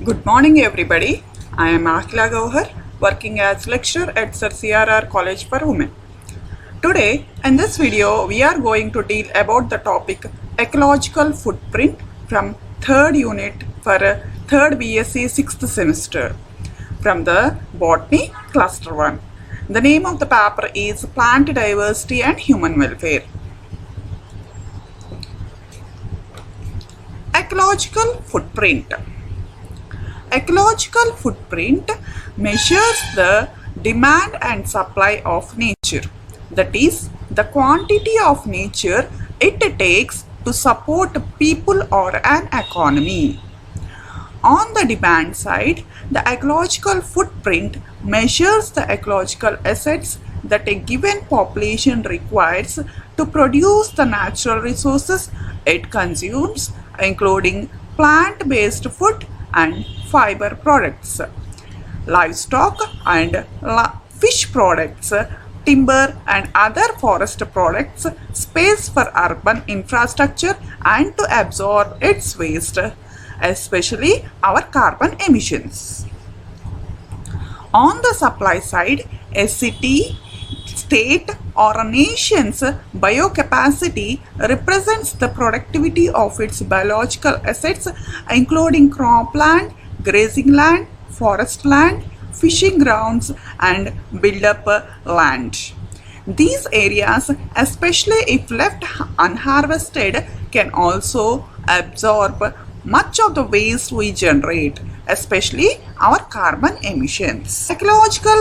Good morning, everybody. I am Akhila Gauhar, working as lecturer at Sir CRR College for Women. Today, in this video, we are going to deal about the topic ecological footprint from third unit for third BSc 6th semester from the Botany Cluster 1. The name of the paper is Plant Diversity and Human Welfare. Ecological footprint. Ecological footprint measures the demand and supply of nature. That is, the quantity of nature it takes to support people or an economy. On the demand side, the ecological footprint measures the ecological assets that a given population requires to produce the natural resources it consumes, including plant-based food and fiber products, livestock and fish products, timber and other forest products, space for urban infrastructure and to absorb its waste, especially our carbon emissions. On the supply side, a city, state or a nation's biocapacity represents the productivity of its biological assets, including cropland, grazing land, forest land, fishing grounds and build-up land. These areas, especially if left unharvested, can also absorb much of the waste we generate, especially our carbon emissions. Ecological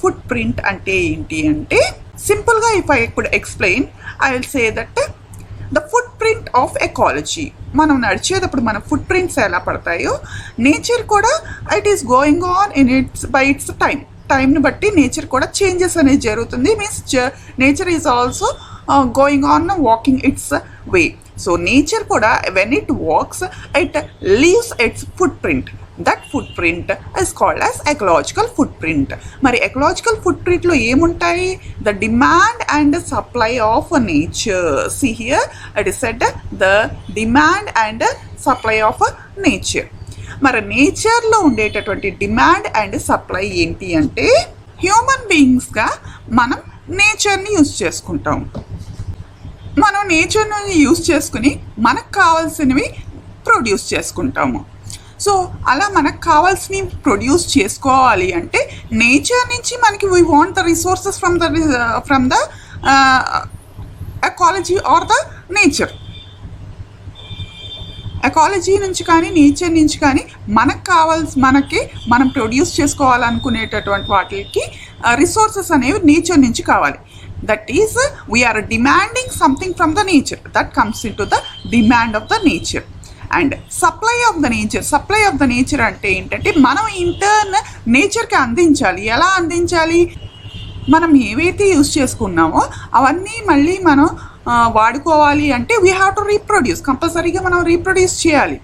footprint అంటే ఏంటి అంటే సింపుల్గా if I could explain, I will say that the footprint of ecology, మనం నడిచేటప్పుడు మన foot prints ఎలా పడతాయో nature కూడా it is going on in its by its టైంని బట్టి నేచర్ కూడా చేంజెస్ అనేది జరుగుతుంది. Means nature is also going on walking its way. So nature కూడా when it walks it leaves its footprint. That footprint is called as ecological footprint. మరి ecological ఫుట్ ప్రింట్లో ఏముంటాయి? The demand and supply of nature. See here it is said the demand and supply of nature. మరి నేచర్లో ఉండేటటువంటి demand and supply ఏంటి అంటే human బీయింగ్స్గా మనం నేచర్ని యూజ్ చేసుకుంటాం. మనం నేచర్ని యూజ్ చేసుకుని మనకు కావాల్సినవి ప్రొడ్యూస్ చేసుకుంటాము. సో అలా మనకు కావాల్సినవి ప్రొడ్యూస్ చేసుకోవాలి అంటే నేచర్ నుంచి మనకి we want the resources from the ecology or the nature. Ecology నుంచి కానీ నేచర్ నుంచి కానీ మనకి మనం ప్రొడ్యూస్ చేసుకోవాలనుకునేటటువంటి వాటికి రిసోర్సెస్ అనేవి నేచర్ నుంచి కావాలి. That is, we are demanding something from the nature. That comes into the demand of the nature. And supply of the nature అంటే ఏంటంటే మనం ఇంటర్న్ నేచర్కి అందించాలి. ఎలా అందించాలి? మనం ఏవైతే యూజ్ చేసుకున్నామో అవన్నీ మళ్ళీ మనం వాడుకోవాలి అంటే వీ హ్యావ్ టు రీప్రొడ్యూస్. కంపల్సరీగా మనం రీప్రొడ్యూస్ చేయాలి.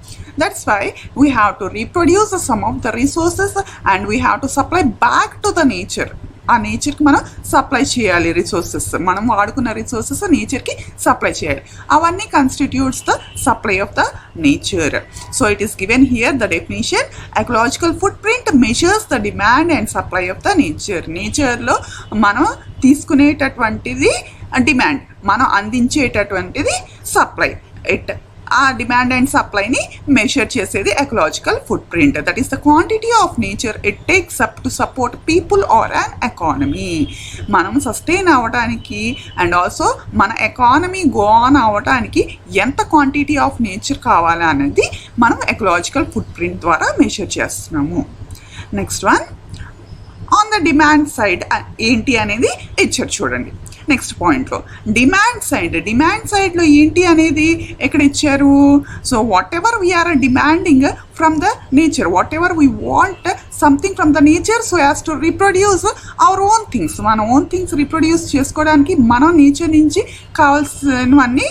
That's why we have to reproduce some of the resources and we have to supply back to the nature. ఆ నేచర్కి మనం సప్లై చేయాలి. రిసోర్సెస్ మనం వాడుకున్న రిసోర్సెస్ నేచర్కి సప్లై చేయాలి. అవన్నీ constitutes the supply of the nature. So it is given here the definition. Ecological footprint measures the demand and supply of the nature. నేచర్లో మనం తీసుకునేటటువంటిది డిమాండ్, మనం అందించేటటువంటిది సప్లై. ఆ డిమాండ్ అండ్ సప్లైని మెషర్ చేసేది ecological footprint. That is the quantity of nature it takes up to support people or an economy. మనం sustain అవ్వడానికి అండ్ ఆల్సో మన ఎకానమీ గో ఆన్ అవ్వడానికి ఎంత క్వాంటిటీ ఆఫ్ నేచర్ కావాలా అనేది మనం ఎకలాజికల్ ఫుట్ ప్రింట్ ద్వారా మెషర్ చేస్తున్నాము. Next one, on the demand side ఏంటి అనేది ఇచ్చారు చూడండి. నెక్స్ట్ పాయింట్లో డిమాండ్ సైడ్లో ఏంటి అనేది ఎక్కడ ఇచ్చారు? So whatever we are demanding from the nature, whatever we want something from the nature so as to reproduce our own things. మన ఓన్ థింగ్స్ రీప్రొడ్యూస్ చేసుకోవడానికి మనం నేచర్ నుంచి కావాల్సినవన్నీ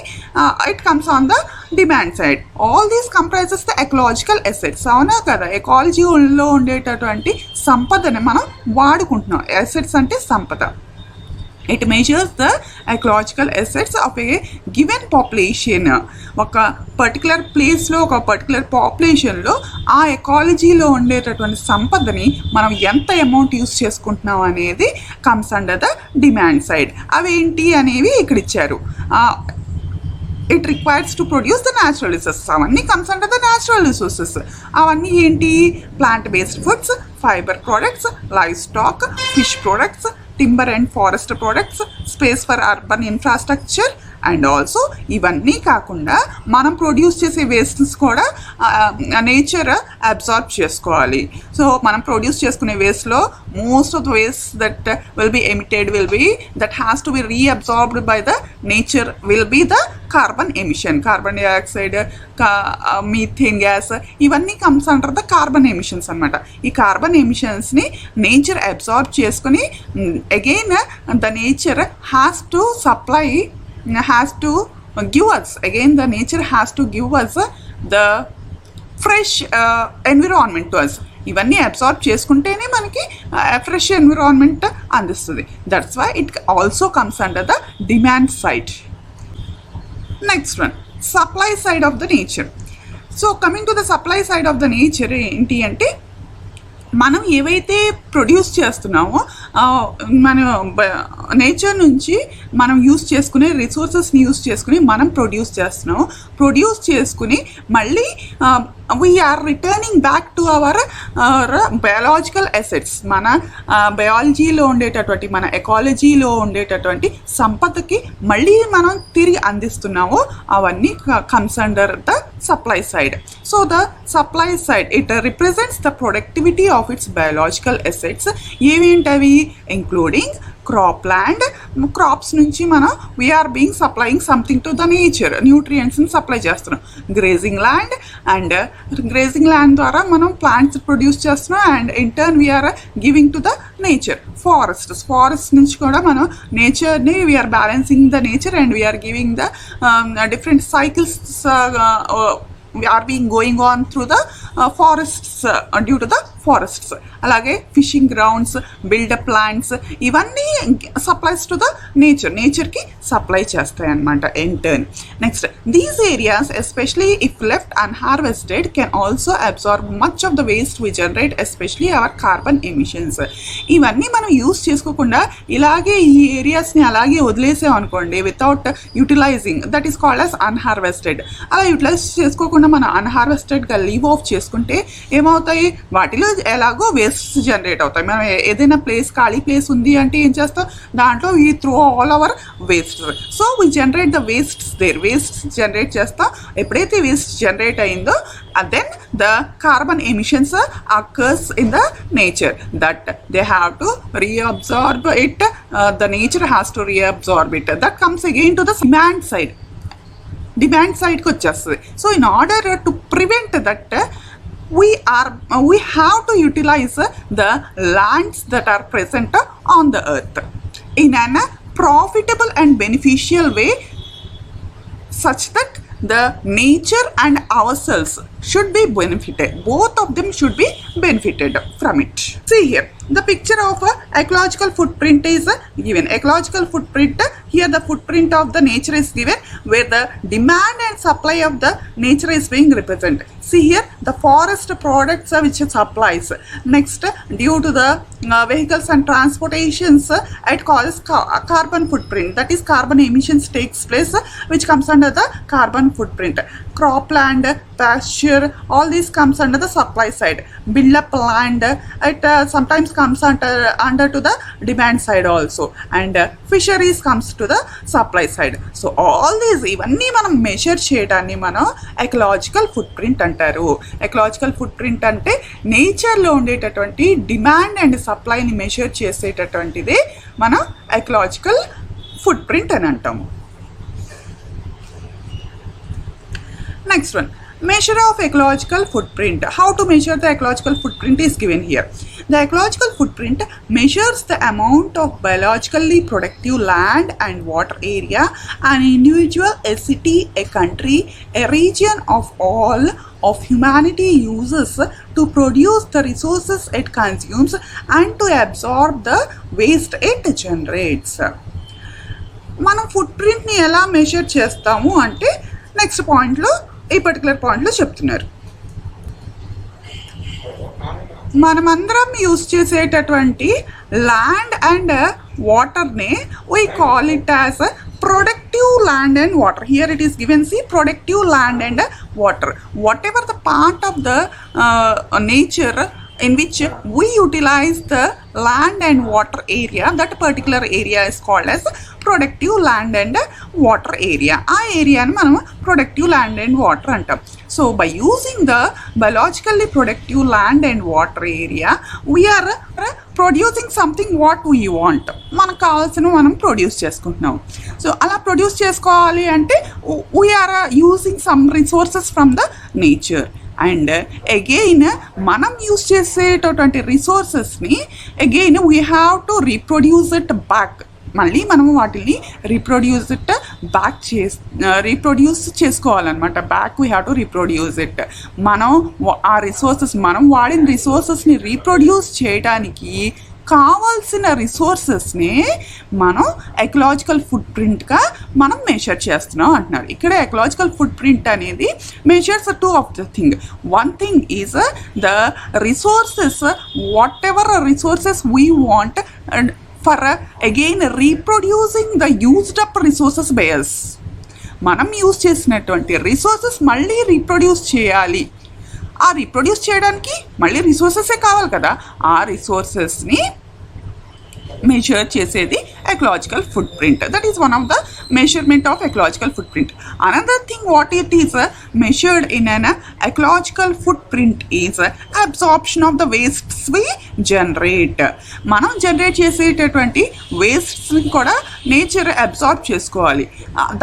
it comes on the demand side. All these comprises the ecological assets. అవునా కదా? ఎకాలజీలో ఉండేటటువంటి సంపదని మనం వాడుకుంటున్నాం. అసెట్స్ అంటే సంపద. It measures the ecological assets of a given population. ఒక పర్టికులర్ ప్లేస్లో ఒక పర్టికులర్ పాపులేషన్లో ఆ ఎకాలజీలో ఉండేటటువంటి సంపదని మనం ఎంత అమౌంట్ యూస్ చేసుకుంటున్నాం అనేది comes under the demand side. అవేంటి అనేవి ఇక్కడ ఇచ్చారు. It requires to produce the natural resources. అవన్నీ comes under the natural resources. అవన్నీ ఏంటి? Plant based foods, fibre products, livestock, fish products, timber and forest products, space for urban infrastructure, and also ఇవన్నీ కాకుండా మనం produce చేసే wastes కూడా nature absorb చేసుకోవాలి. So మనం ప్రొడ్యూస్ చేసుకునే వేస్ట్లో most of the waste that will be emitted that has to be reabsorbed by the nature will be the carbon emission. Carbon dioxide, methane gas, ఇవన్నీ comes under the carbon emissions అనమాట. ఈ carbon ఎమిషన్స్ని nature absorb చేసుకుని again the nature has to give us, again the nature has to give us the fresh environment to us. ఇవన్నీ absorb చేసుకుంటేనే మనకి fresh environment అందిస్తుంది. That's why it also comes under the demand side. Next one, supply side of the nature. So coming to the supply side of the nature ఏంటి అంటే, మనం ఏవైతే produce చేస్తున్నామో మన నేచర్ నుంచి మనం యూస్ చేసుకునే రిసోర్సెస్ని యూస్ చేసుకుని మనం ప్రొడ్యూస్ చేసుకుని మళ్ళీ we are returning back to our biological assets. మన బయాలజీలో ఉండేటటువంటి, మన ఎకాలజీలో ఉండేటటువంటి సంపదకి మళ్ళీ మనం తిరిగి అందిస్తున్నామో అవన్నీ comes under the supply side. So the supply side, it represents the productivity of its biological assets. ఏవేంటవి? including cropland, crops నుంచి మనం we are being supplying something to the nature, న్యూట్రియంట్స్ని సప్లై చేస్తున్నాం. Grazing land, and grazing land ద్వారా మనం plants produce చేస్తున్నాం, and in turn we are giving to the nature. Forest నుంచి కూడా మనం నేచర్ని we are balancing the nature, and we are giving the different cycles are being going on through the forests, due to the forests. అలాగే fishing grounds, build up plants, ఇవన్నీ supplies to the నేచర్కి supply చేస్తాయి అన్నమాట in turn. Next, these areas especially if left unharvested can also absorb much of the waste we generate, especially our carbon emissions. ఇవన్నీ మనం use చేసుకోకుండా ఇలాగే ఈ ఏరియాస్ని అలాగే వదిలేసాం అనుకోండి, without utilizing, that is called as unharvested. అలా యూటిలైజ్ చేసుకోకుండా మనం అన్హార్వెస్టెడ్గా లీవ్ ఆఫ్ చేసుకుంటే ఏమవుతాయి? వాటిలో ఎలాగో వేస్ట్ జనరేట్ అవుతాయి. మనం ఏదైనా ఖాళీ ప్లేస్ ఉంది అంటే ఏం చేస్తాం? దాంట్లో we throw all our waste. So we generate the wastes there. Waste generate చేస్తాం. ఎప్పుడైతే వేస్ట్ జనరేట్ అయిందో then the carbon emissions occurs in the nature, that they have to reabsorb it. The nature has to reabsorb it. That comes again to the demand side. Demand side కి వచ్చేస్తుంది. So in order to prevent that, we have to utilize the lands that are present on the earth in a profitable and beneficial way, such that the nature and ourselves should be benefited. Both of them should be benefited from it. See here, the picture of ecological footprint is given. Ecological footprint, here the footprint of the nature is given, where the demand and supply of the nature is being represented. See here, the forest products which it supplies. Next, due to the vehicles and transportations, it causes carbon footprint, that is carbon emissions takes place, which comes under the carbon footprint. Cropland, pasture, all these comes under the supply side. Build up land, it sometimes comes under to the demand side also, and fisheries comes to the supply side. So all these ఇవన్నీ మనం measure చేయడాన్ని మనం ecological foot print అంటారు. Ecological foot print అంటే నేచర్లో ఉండేటటువంటి demand and సప్లైని measure చేసేటటువంటిదే మనం ecological foot print అని అంటాము. Next one, measure of ecological footprint. How to measure the ecological footprint is given here. The ecological footprint measures the amount of biologically productive land and water area an individual, a city, a country, a region of all of humanity uses to produce the resources it consumes and to absorb the waste it generates. మనం foot ప్రింట్ని ఎలా measure చేస్తాము అంటే next పాయింట్లో ఈ particular పాయింట్లో చెప్తున్నారు. మనమందరం యూజ్ చేసేటటువంటి ల్యాండ్ అండ్ వాటర్ని we call it as productive land and water. Here it is given, see, productive land and water. Whatever the part of the nature in which we utilize the land and water area, that particular area is called as productive land and water area. ఆ ఏరియాని మనం productive land and water అంటాం. So by using the biologically productive land and water area, we are producing something what we want. మనకు కావాల్సిన మనం produce చేసుకుంటున్నాం. So అలా produce చేసుకోవాలి అంటే we are using some resources from the nature. And again మనం use చేసేటటువంటి రిసోర్సెస్ని again we have to reproduce it back. మళ్ళీ మనం వాటిని రీప్రొడ్యూస్ చేసుకోవాలన్నమాట. Back we have to reproduce it. మనం ఆ రిసోర్సెస్, మనం వాడిన రిసోర్సెస్ని రీప్రొడ్యూస్ చేయడానికి కావాల్సిన రిసోర్సెస్ని మనం ఎకలాజికల్ ఫుట్ ప్రింట్గా మనం మెజర్ చేస్తున్నాం అంటున్నారు. ఇక్కడ ఎకలాజికల్ ఫుట్ ప్రింట్ అనేది measures two of the thing. One thing is the resources, what ever resources we want and for again reproducing the used up resources by us. మనం use చేసినటువంటి resources మళ్ళీ reproduce చేయాలి. ఆ reproduce చేయడానికి మళ్ళీ రిసోర్సెసే కావాలి కదా. ఆ రిసోర్సెస్ని మెజర్ చేసేది ecological footprint. That is one of the measurement of ecological footprint. Another thing what it is measured in an ecological footprint is absorption of the wastes we generate. మనం generate చేసేటటువంటి వేస్ట్స్ని కూడా nature absorb చేసుకోవాలి.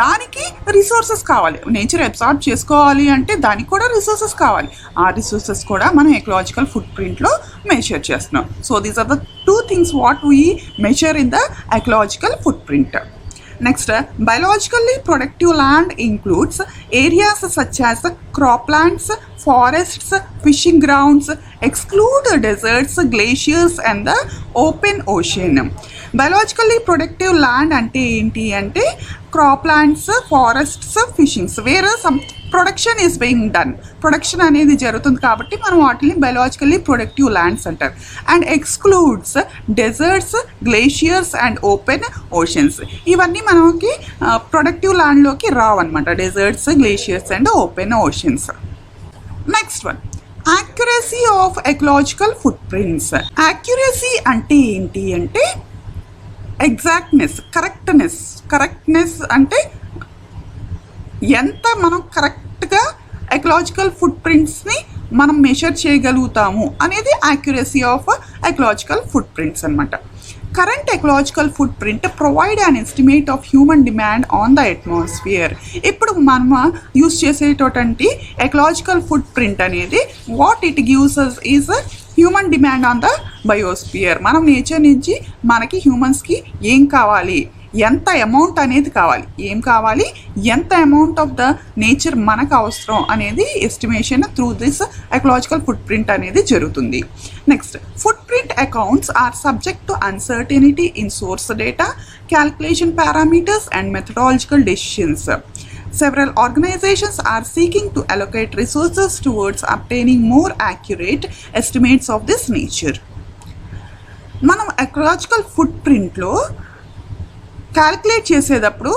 దానికి resources కావాలి. Nature absorb చేసుకోవాలి అంటే దానికి కూడా రిసోర్సెస్ కావాలి. ఆ రిసోర్సెస్ కూడా మనం ఎకలాజికల్ ఫుట్ ప్రింట్లో మెజర్ చేస్తున్నాం. So these are the two things what we measure in the ecological footprint. Next, biologically productive land includes areas such as croplands, forests, fishing grounds, exclude deserts, glaciers and the open ocean. Biologically productive land అంటే ఏంటి అంటే croplands, forests, fishings, where some production is being done. Production అనేది జరుగుతుంది కాబట్టి మనం వాటిని biologically productive lands అంటారు. And excludes deserts, glaciers and open oceans. ఇవన్నీ మనకి ప్రొడక్టివ్ ల్యాండ్లోకి రావన్నమాట. Deserts, glaciers and open oceans. Next one, accuracy of ecological footprint. Accuracy అంటే ఏంటి అంటే ఎగ్జాక్ట్నెస్, కరెక్ట్నెస్ అంటే ఎంత మనం కరెక్ట్గా ఎకలాజికల్ ఫుట్ ప్రింట్స్ని మనం మెజర్ చేయగలుగుతాము అనేది accuracy of ecological foot prints అనమాట. Current ecological footprint provide an estimate of human demand on the atmosphere. ఇప్పుడు మనం యూజ్ చేసేటటువంటి ఎకలాజికల్ ఫుట్ ప్రింట్ అనేది what it gives us is human demand on the biosphere. మనం nature నుంచి మనకి హ్యూమన్స్కి ఏం కావాలి, ఎంత అమౌంట్ అనేది కావాలి, ఏం కావాలి, ఎంత అమౌంట్ ఆఫ్ ద నేచర్ మనకు అవసరం అనేది estimation through this ecological footprint అనేది జరుగుతుంది. Next, footprint accounts are subject to uncertainty in source data, calculation parameters and methodological decisions. Several organizations are seeking to allocate resources towards obtaining more accurate estimates of this nature. మనం ecological ఫుట్ ప్రింట్లో calculate చేసేటప్పుడు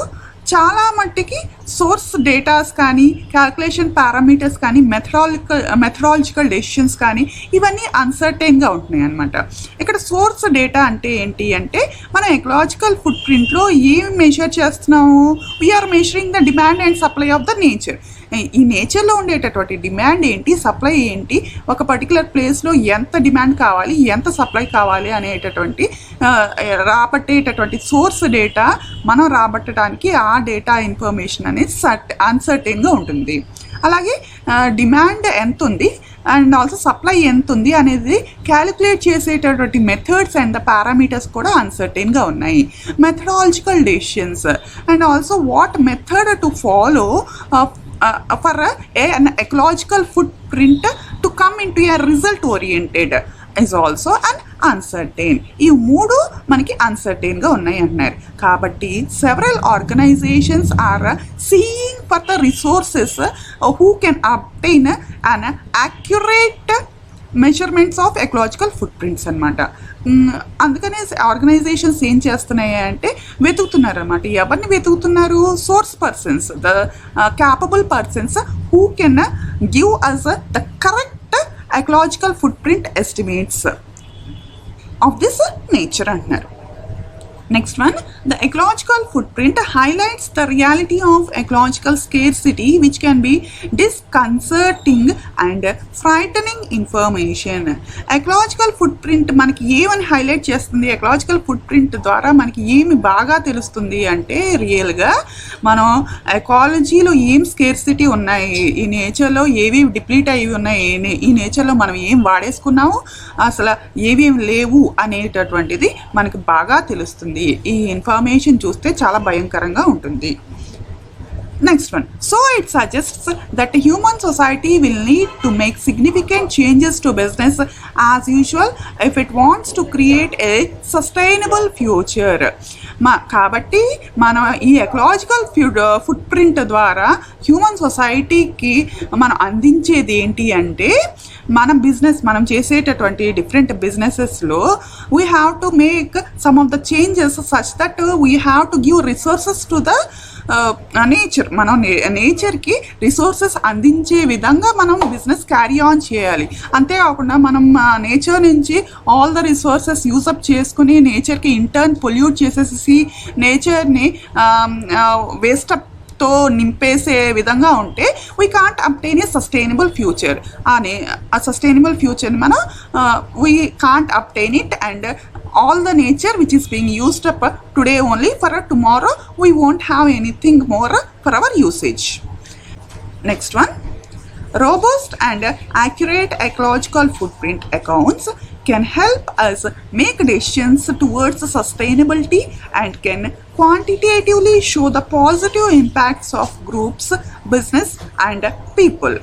చాలా మట్టికి source datas కానీ, calculation parameters కానీ, మెథడాలజికల్ decisions కానీ ఇవన్నీ అన్సర్టైన్గా ఉంటున్నాయి అన్నమాట. ఇక్కడ సోర్స్ డేటా అంటే ఏంటి అంటే మనం ఎకలాజికల్ ఫుట్ ప్రింట్లో ఏం మెజర్ చేస్తున్నాము, we are measuring the demand and supply of the nature. ఈ నేచర్లో ఉండేటటువంటి డిమాండ్ ఏంటి, సప్లై ఏంటి, ఒక పర్టికులర్ ప్లేస్లో ఎంత డిమాండ్ కావాలి, ఎంత సప్లై కావాలి అనేటటువంటి రాబట్టేటటువంటి సోర్స్ డేటా మనం రాబట్టడానికి ఆ డేటా ఇన్ఫర్మేషన్ అనేది అన్సర్టైన్గా ఉంటుంది. అలాగే డిమాండ్ ఎంత ఉంది అండ్ ఆల్సో సప్లై ఎంత ఉంది అనేది క్యాలిక్యులేట్ చేసేటటువంటి మెథడ్స్ అండ్ ద పారామీటర్స్ కూడా అన్సర్టైన్గా ఉన్నాయి. Methodological decisions and also what method to follow for an ecological footprint to come into a result oriented is also an uncertain. ఈ మూడు మనకి అన్సర్టైన్గా ఉన్నాయి అంటున్నారు. కాబట్టి several organisations are seeing for the resources who can obtain an accurate measurements of ecological foot prints అనమాట. అందుకనే organisations ఏం చేస్తున్నాయి అంటే వెతుకుతున్నారు అనమాట. ఎవరిని వెతుకుతున్నారు? Source persons, the capable persons who can give us the correct ecological footprint estimates of this nature అంటున్నారు. Next one, the ecological footprint highlights the reality of ecological scarcity, which can be disconcerting and frightening information. Ecological footprint మనకి ఏమని highlight చేస్తుంది? Ecological footprint ద్వారా మనకి ఏమి బాగా తెలుస్తుంది అంటే రియల్గా మనం ఎకాలజీలో ఏం స్కేర్సిటీ ఉన్నాయి, ఈ నేచర్లో ఏవి డిప్లీట్ అయ్యి ఉన్నాయి, ఈ నేచర్లో మనం ఏం వాడేసుకున్నాము, అసలు ఏవేం లేవు అనేటటువంటిది మనకి బాగా తెలుస్తుంది. ఈ ఇన్ఫర్మేషన్ చూస్తే చాలా భయంకరంగా ఉంటుంది. Next one. So it suggests that human society will need to make significant changes to business as usual if it wants to create a sustainable future. కాబట్టి మనం ఈ ఎకలాజికల్ ఫుట్ ప్రింట్ ద్వారా హ్యూమన్ సొసైటీకి మనం అందించేది ఏంటి అంటే మనం చేసేటటువంటి డిఫరెంట్ బిజినెసెస్లో we have to make some of the changes such that we have to give resources to the nature. మనం నేచర్కి రిసోర్సెస్ అందించే విధంగా మనం బిజినెస్ క్యారీ ఆన్ చేయాలి. అంతేకాకుండా మనం నేచర్ నుంచి ఆల్ ద రిసోర్సెస్ యూజప్ చేసుకుని నేచర్కి ఇంటర్న్ పొల్యూట్ చేసేసి నేచర్ని వేస్టప్ తో నింపేసే విధంగా ఉంటే we can't obtain A sustainable future. ఆ సస్టైనబుల్ ఫ్యూచర్ని మనం we can't obtain it and all the nature which is being used up today only, for tomorrow we won't have anything more for our usage. Next one, robust and accurate ecological footprint accounts can help us make decisions towards sustainability and can quantitatively show the positive impacts of groups, business and people.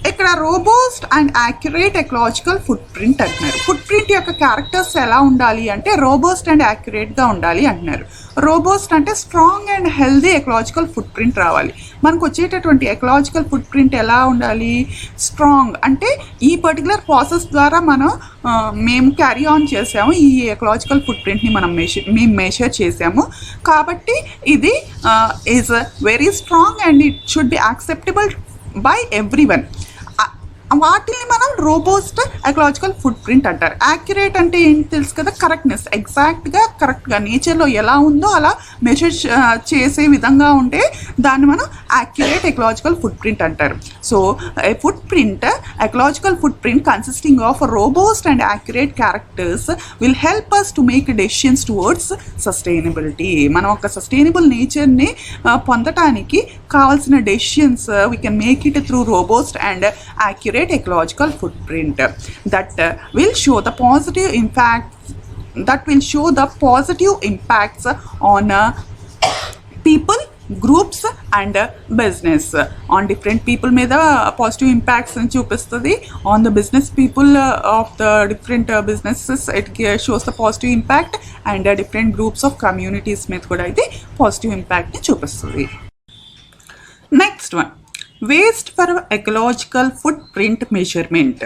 ఇక్కడ robust and accurate ecological foot print అంటున్నారు. Foot print యొక్క characters ఎలా ఉండాలి అంటే robust and యాక్యురేట్గా ఉండాలి అంటున్నారు. Robust అంటే strong and healthy ecological foot print రావాలి. మనకు వచ్చేటటువంటి ఎకలాజికల్ ఫుట్ ప్రింట్ ఎలా ఉండాలి? స్ట్రాంగ్ అంటే ఈ పర్టికులర్ ప్రాసెస్ ద్వారా మేము క్యారీ ఆన్ చేసాము, ఈ ఎకలాజికల్ ఫుట్ ప్రింట్ని మేము మెషర్ చేసాము కాబట్టి ఇది is very strong and it should be acceptable by everyone. వాటిని మనం రోబోస్ట్ ఎకలాజికల్ ఫుట్ ప్రింట్ అంటారు. యాక్యురేట్ అంటే ఏంటి తెలుసు కదా, కరెక్ట్నెస్, కరెక్ట్గా నేచర్లో ఎలా ఉందో అలా మెజర్ చేసే విధంగా ఉంటే దాన్ని మనం యాక్యురేట్ ఎకలాజికల్ ఫుట్ ప్రింట్ అంటారు. So ecological foot print consisting of robust and accurate characters will help us to make decisions towards sustainability. మనం ఒక సస్టైనబుల్ నేచర్ని పొందటానికి కావాల్సిన decisions we can make it through robust and accurate ecological footprint that will show the positive impacts on people, groups and business. On different people మీద positive impacts అని చూపిస్తుంది. on the business people of the different businesses it shows the positive impact and different groups of communities మీద కూడా ఇది positive ఇంపాక్ట్ని చూపిస్తుంది. Next one, waste for ecological footprint measurement.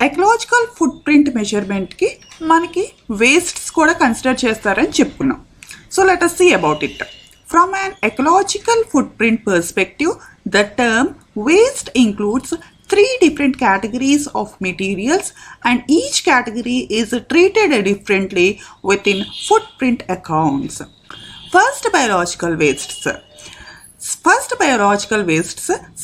Ecological footprint మెజర్మెంట్కి మనకి wastes కూడా consider చేస్తారని చెప్పుకున్నాం. So let us see about it. From an ecological footprint perspective, the term waste includes 3 different categories of materials and each category is treated differently within footprint accounts. First, biological wastes.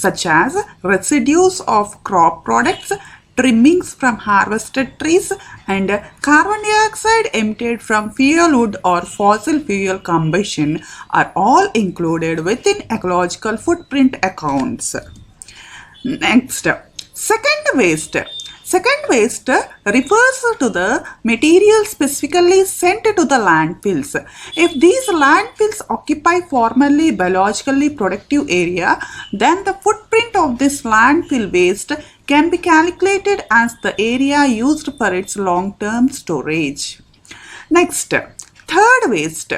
Such as residues of crop products, trimmings from harvested trees and carbon dioxide emitted from firewood or fossil fuel combustion are all included within ecological footprint accounts. Next, Second waste refers to the material specifically sent to the landfills. If these landfills occupy formerly biologically productive area, then the footprint of this landfill waste can be calculated as the area used for its long-term storage. Next, third waste.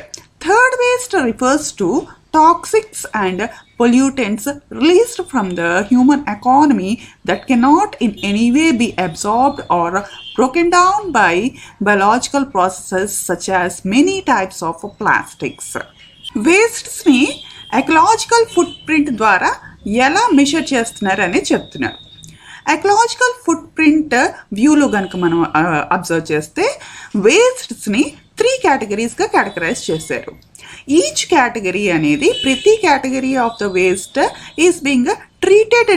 Third waste refers to toxics and pollutants released from the human economy that cannot in any way be absorbed or broken down by biological processes such as many types of plastics. వేస్ట్స్ని ecological footprint ద్వారా ఎలా measure చేస్తున్నారని చెప్తున్నారు. Ecological foot print వ్యూలో కనుక మనం observe చేస్తే వేస్ట్స్ని 3 కేటగిరీస్గా categorise చేశారు. ఈచ్ కేటగిరీ అనేది ప్రతి category of the waste is being treated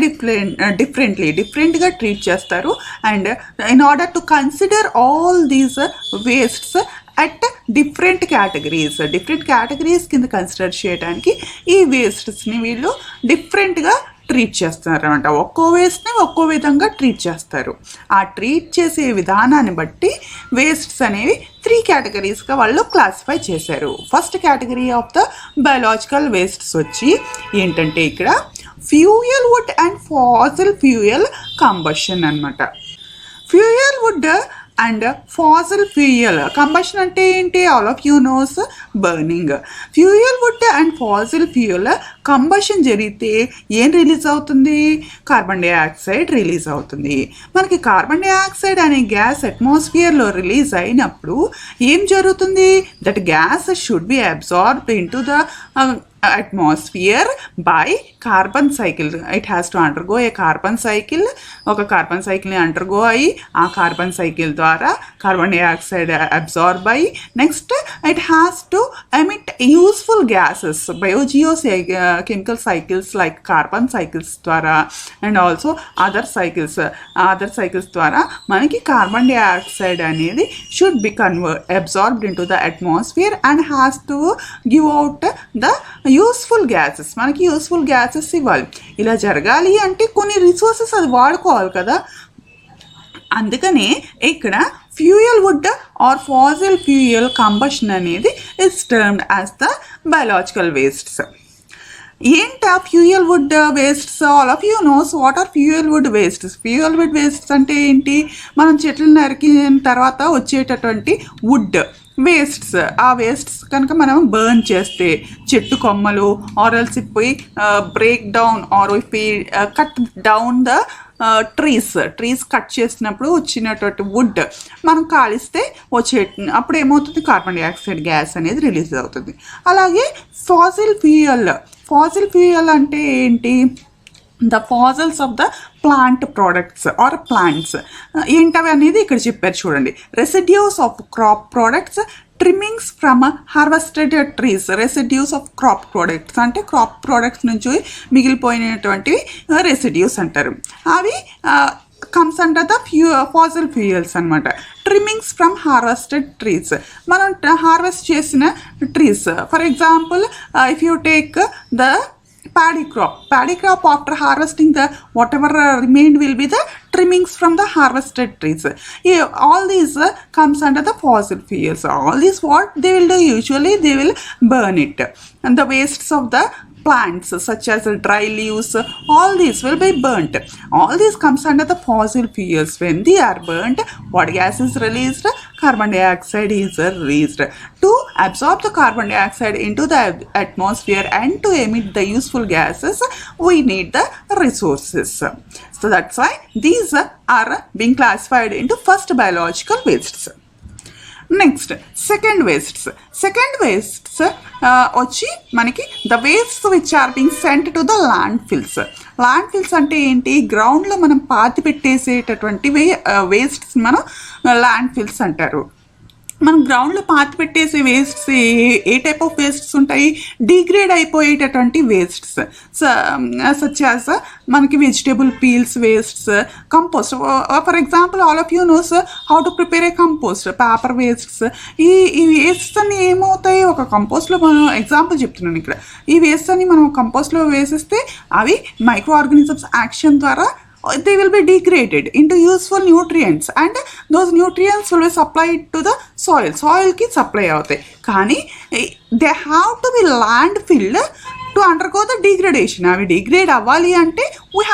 డిఫరెంట్గా ట్రీట్ చేస్తారు. And in order to consider all these wastes at different categories కింద కన్సిడర్ చేయడానికి ఈ వేస్ట్స్ని వీళ్ళు డిఫరెంట్గా ట్రీట్ చేస్తారు అనమాట. ఒక్కో వేస్ట్ని ఒక్కో విధంగా ట్రీట్ చేస్తారు. ఆ ట్రీట్ చేసే విధానాన్ని బట్టి వేస్ట్స్ అనేవి 3 కేటగిరీస్గా వాళ్ళు క్లాసిఫై చేశారు. First category of the biological wastes వచ్చి ఏంటంటే ఇక్కడ fuel wood and fossil fuel combustion అనమాట. Fuel wood and fossil fuel combustion అంటే ఏంటి? All of you knows burning. Fuel wood and fossil fuel combustion జరిగితే ఏం రిలీజ్ అవుతుంది? కార్బన్ డైఆక్సైడ్ రిలీజ్ అవుతుంది. మనకి కార్బన్ డైఆక్సైడ్ అనే గ్యాస్ అట్మాస్ఫియర్లో రిలీజ్ అయినప్పుడు ఏం జరుగుతుంది? That gas should be absorbed into the atmosphere by carbon cycle. It has to undergo a carbon cycle. ఒక కార్బన్ సైకిల్ని అండర్గో అయ్యి ఆ కార్బన్ సైకిల్ ద్వారా కార్బన్ డైఆక్సైడ్ అబ్జార్బ్ అయ్యి next it has to emit useful gases biogeochemical cycles like carbon cycles ద్వారా and also other cycles ద్వారా మనకి carbon dioxide అనేది should be absorbed into the atmosphere and has to give out the useful gases. మనకి useful gases ఇవ్వాలి. ఇలా జరగాలి అంటే కొన్ని రిసోర్సెస్ అది వాడుకోవాలి కదా. అందుకనే ఇక్కడ fuel wood or fossil fuel combustion అనేది is termed as the biological wastes. ఏంటా fuel wood wastes? All of you knows what are fuel wood wastes. Fuel wood wastes అంటే ఏంటి? మనం చెట్లు నరికిన తర్వాత వచ్చేటటువంటి వుడ్ వేస్ట్స్. ఆ వేస్ట్స్ కనుక మనం బర్న్ చేస్తే చెట్టు కొమ్మలు ఆర్ఎల్స్ పోయి break down or cut down the trees cut చేసినప్పుడు వచ్చినటువంటి వుడ్ మనం కాలిస్తే అప్పుడు ఏమవుతుంది? కార్బన్ డైఆక్సైడ్ గ్యాస్ అనేది రిలీజ్ అవుతుంది. అలాగే ఫాసిల్ ఫ్యూయల్ అంటే ఏంటి? The fossils of the plant products or plants ఏంటవి అనేది ఇక్కడ చెప్పారు చూడండి. Residues of crop products, trimmings from harvested trees. Residues of crop products అంటే క్రాప్ ప్రోడక్ట్స్ నుంచి మిగిలిపోయినటువంటివి రెసిడ్యూస్ అంటారు. అవి comes under the fossil fuels అనమాట. ట్రిమ్మింగ్స్ ఫ్రమ్ హార్వెస్టెడ్ ట్రీస్, మనం హార్వెస్ట్ చేసిన trees. For example if you take the paddy crop after harvesting the whatever remained will be the trimmings from the harvested trees. All these comes under the fossil fuels. All these what they will do? Usually they will burn it, and the wastes of the plants such as dry leaves, all these will be burnt. All these comes under the fossil fuels. When they are burnt, what gas is released? Carbon dioxide is released. To absorb the carbon dioxide into the atmosphere and to emit the useful gases, we need the resources. So that's why these are being classified into first biological wastes. Next second wastes వచ్చి మనకి the wastes which are being sent to the landfills అంటే ఏంటి? గ్రౌండ్లో మనం పాతి పెట్టేసేటటువంటి wastes మనం landfills అంటారు. మనం గ్రౌండ్లో పాతి పెట్టేసే వేస్ట్స్ ఏ టైప్ ఆఫ్ వేస్ట్స్ ఉంటాయి? డిగ్రేడ్ అయిపోయేటటువంటి వేస్ట్స్ సచ్ యాజ్ మనకి vegetable peels wastes, compost. For example all of you knows how to prepare a compost. Paper wastes. ఈ వేస్ట్స్ అన్ని ఏమవుతాయి? ఒక కంపోస్ట్లో మనం ఎగ్జాంపుల్ చెప్తున్నాను ఇక్కడ. ఈ వేస్ట్స్ అన్ని మనం కంపోస్ట్లో వేసేస్తే అవి మైక్రో ఆర్గానిజమ్స్ యాక్షన్ ద్వారా they will be degraded into useful nutrients and those nutrients will be supplied to the soil ki supply avutayi. Kani they have to be land filled to undergo the degradation. అవి degrade అవ్వాలి అంటే we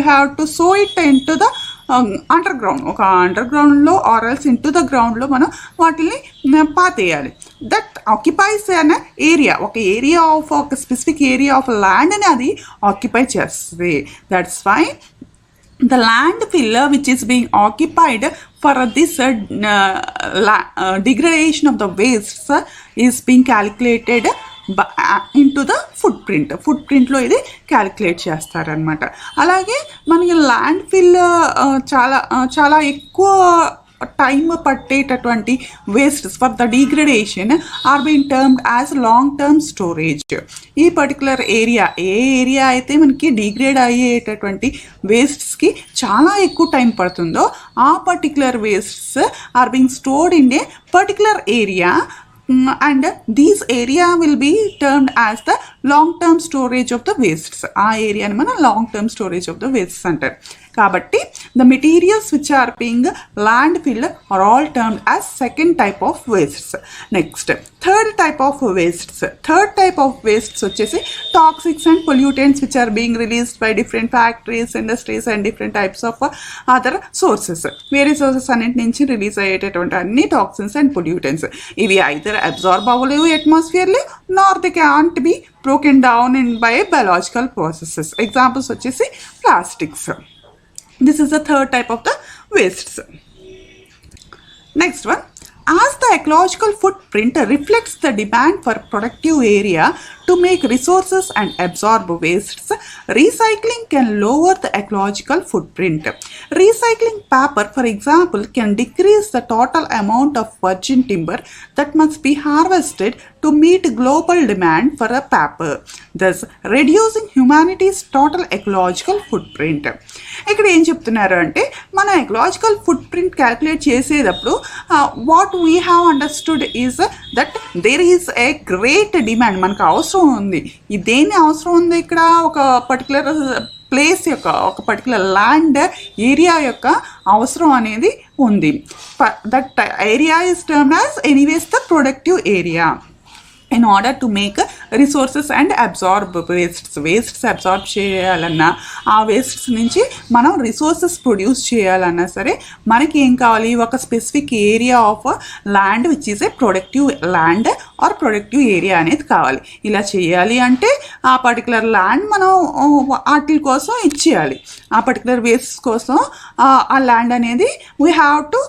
have to sow it into the underground, ఒక అండర్ గ్రౌండ్లో or else into the గ్రౌండ్లో మనం వాటిని పాతేయాలి. దట్ ఆక్యుపైస్ అన్ ఏరియా, ఒక ఏరియా ఆఫ్ ఒక స్పెసిఫిక్ ఏరియా ఆఫ్ ల్యాండ్ని అది ఆక్యుపై చేస్తుంది. That's why the landfill which is being occupied for this degradation of the wastes is being calculated into the ఫుట్ ప్రింట్లో ఇది క్యాలిక్యులేట్ చేస్తారనమాట. అలాగే మనకి ల్యాండ్ ఫిల్ చాలా ఎక్కువ టైమ్ పట్టేటటువంటి wastes for the degradation are been termed as long term storage. ఈ పర్టికులర్ ఏరియా, ఏ ఏరియా అయితే మనకి డిగ్రేడ్ అయ్యేటటువంటి వేస్ట్స్కి చాలా ఎక్కువ టైం పడుతుందో ఆ particular wastes are being stored in a particular area and this area will be termed as the long term storage of the wastes. ఆ ఏరియాని మనం long term storage of the wastes అంటారు. కాబట్టి the materials which are being landfill are all termed as second type of wastes. Next, third type of wastes. Third type of wastes వచ్చేసి toxics and pollutants which are being released by different factories, industries and different types of other sources. వేరే sources అన్నింటి నుంచి release అయ్యేటటువంటి అన్ని toxins and pollutants ఇవి either absorb అవ్వలేవు అట్మాస్ఫియర్లీ, Nar they can't be broken down in by biological processes. Examples వచ్చేసి plastics. This is the third type of the wastes. Next one, as the ecological footprint reflects the demand for productive area to make resources and absorb wastes, recycling can lower the ecological footprint. Recycling paper, for example, can decrease the total amount of virgin timber that must be harvested to meet global demand for a paper, thus reducing humanity's total ecological footprint. ఇక్కడ ఏం చెప్తున్నారు అంటే మన ecological footprint calculate చేసేటప్పుడు what we have understood is that there is a great demand. మనకు అవసరం ఉంది. దేని అవసరం ఉంది ఇక్కడ? ఒక పర్టికులర్ ప్లేస్ యొక్క, ఒక పర్టికులర్ ల్యాండ్ ఏరియా యొక్క అవసరం అనేది ఉంది. That area is termed as anyways the productive area in order to make resources and absorb wastes absorb చేయాలన్నా, ఆ వేస్ట్స్ నుంచి మనం రిసోర్సెస్ ప్రొడ్యూస్ చేయాలన్నా సరే మనకి ఏం కావాలి? ఒక specific area of land which is a productive land or productive area అనేది కావాలి. ఇలా చేయాలి అంటే ఆ పర్టికులర్ ల్యాండ్ మనం వాటి కోసం ఇచ్చేయాలి. ఆ పర్టికులర్ వేస్ట్స్ కోసం ఆ ల్యాండ్ అనేది we have to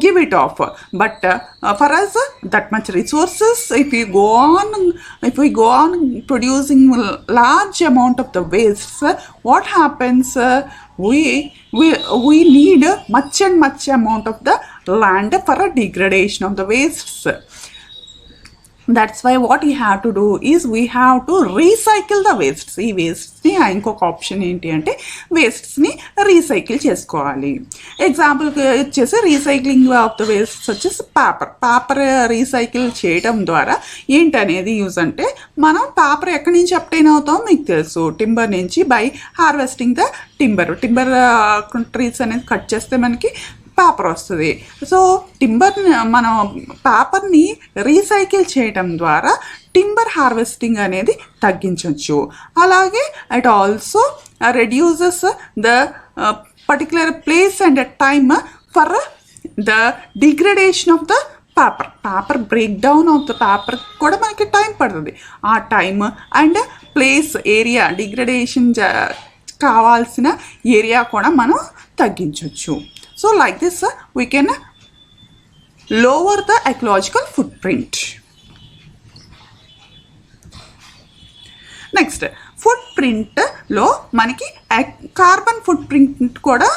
give it off. But for us that much resources, if we go on producing large amount of the wastes, what happens? We need much and much amount of the land for a degradation of the wastes. That's why what we have to do is we have to recycle the wastes. ఈ వేస్ట్స్ని ఇంకొక option ఏంటి అంటే వేస్ట్స్ని recycle చేసుకోవాలి. ఎగ్జాంపుల్కి వచ్చేసి recycling of the wastes వచ్చేసి paper recycle చేయడం ద్వారా ఏంటనేది యూజ్ అంటే మనం పేపర్ ఎక్కడి నుంచి అప్టైన్ అవుతాం మీకు తెలుసు, టింబర్ నుంచి. By harvesting the timber trees అనేది కట్ చేస్తే మనకి పేపర్ వస్తుంది. సో మనం పేపర్ని రీసైకిల్ చేయడం ద్వారా టింబర్ హార్వెస్టింగ్ అనేది తగ్గించవచ్చు. అలాగే it also reduces the particular place and time for the degradation of the paper break down of the paper కూడా మనకి టైం పడుతుంది. ఆ time and place area degradation కావాల్సిన ఏరియా కూడా మనం తగ్గించవచ్చు. So like this we can lower the ecological footprint. Next, footprint లో మనకి కార్బన్ ఫుట్ ప్రింట్ కూడా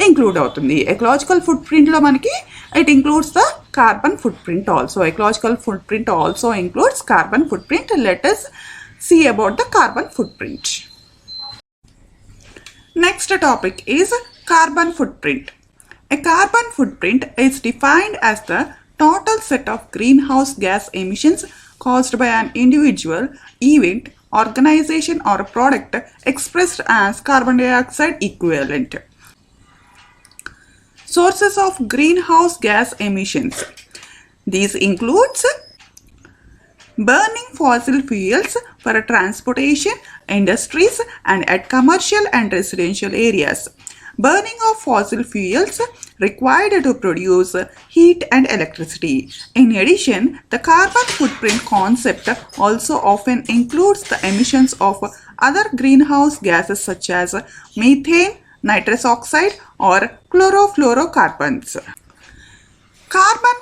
ఇంక్లూడ్ అవుతుంది. ఎకలాజికల్ ఫుట్ ప్రింట్లో మనకి it includes the carbon foot print also. Ecological foot print also includes carbon foot print. Let us see about the carbon footprint. Next topic is carbon footprint. A carbon footprint is defined as the total set of greenhouse gas emissions caused by an individual, event, organization or product expressed as carbon dioxide equivalent. Sources of greenhouse gas emissions. These includes Burning fossil fuels for transportation, industries, and at commercial and residential areas. Burning of fossil fuels required to produce heat and electricity. In addition, the carbon footprint concept also often includes the emissions of other greenhouse gases such as methane, nitrous oxide, or chlorofluorocarbons. Carbon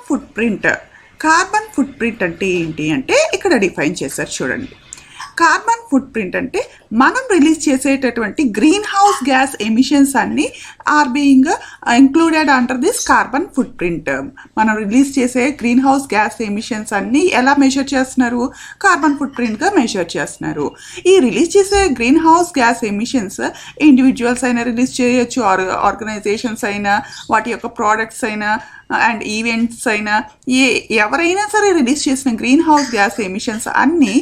foot print అంటే ఏంటి అంటే ఇక్కడ define చేశారు చూడండి. Carbon foot print అంటే మనం release చేసేటటువంటి greenhouse gas emissions అన్నీ are being included under this carbon footprint. మనం రిలీజ్ చేసే గ్రీన్ హౌస్ గ్యాస్ ఎమిషన్స్ అన్నీ ఎలా మెజర్ చేస్తున్నారు? కార్బన్ ఫుట్ ప్రింట్గా మెజర్ చేస్తున్నారు. ఈ రిలీజ్ చేసే greenhouse gas emissions individuals అయినా రిలీజ్ చేయొచ్చు, ఆర్గనైజేషన్స్ అయినా, వాటి యొక్క ప్రోడక్ట్స్ అయినా అండ్ ఈవెంట్స్ అయినా, ఎవరైనా సరే రిలీజ్ చేసిన గ్రీన్ హౌస్ గ్యాస్ ఎమిషన్స్ అన్నీ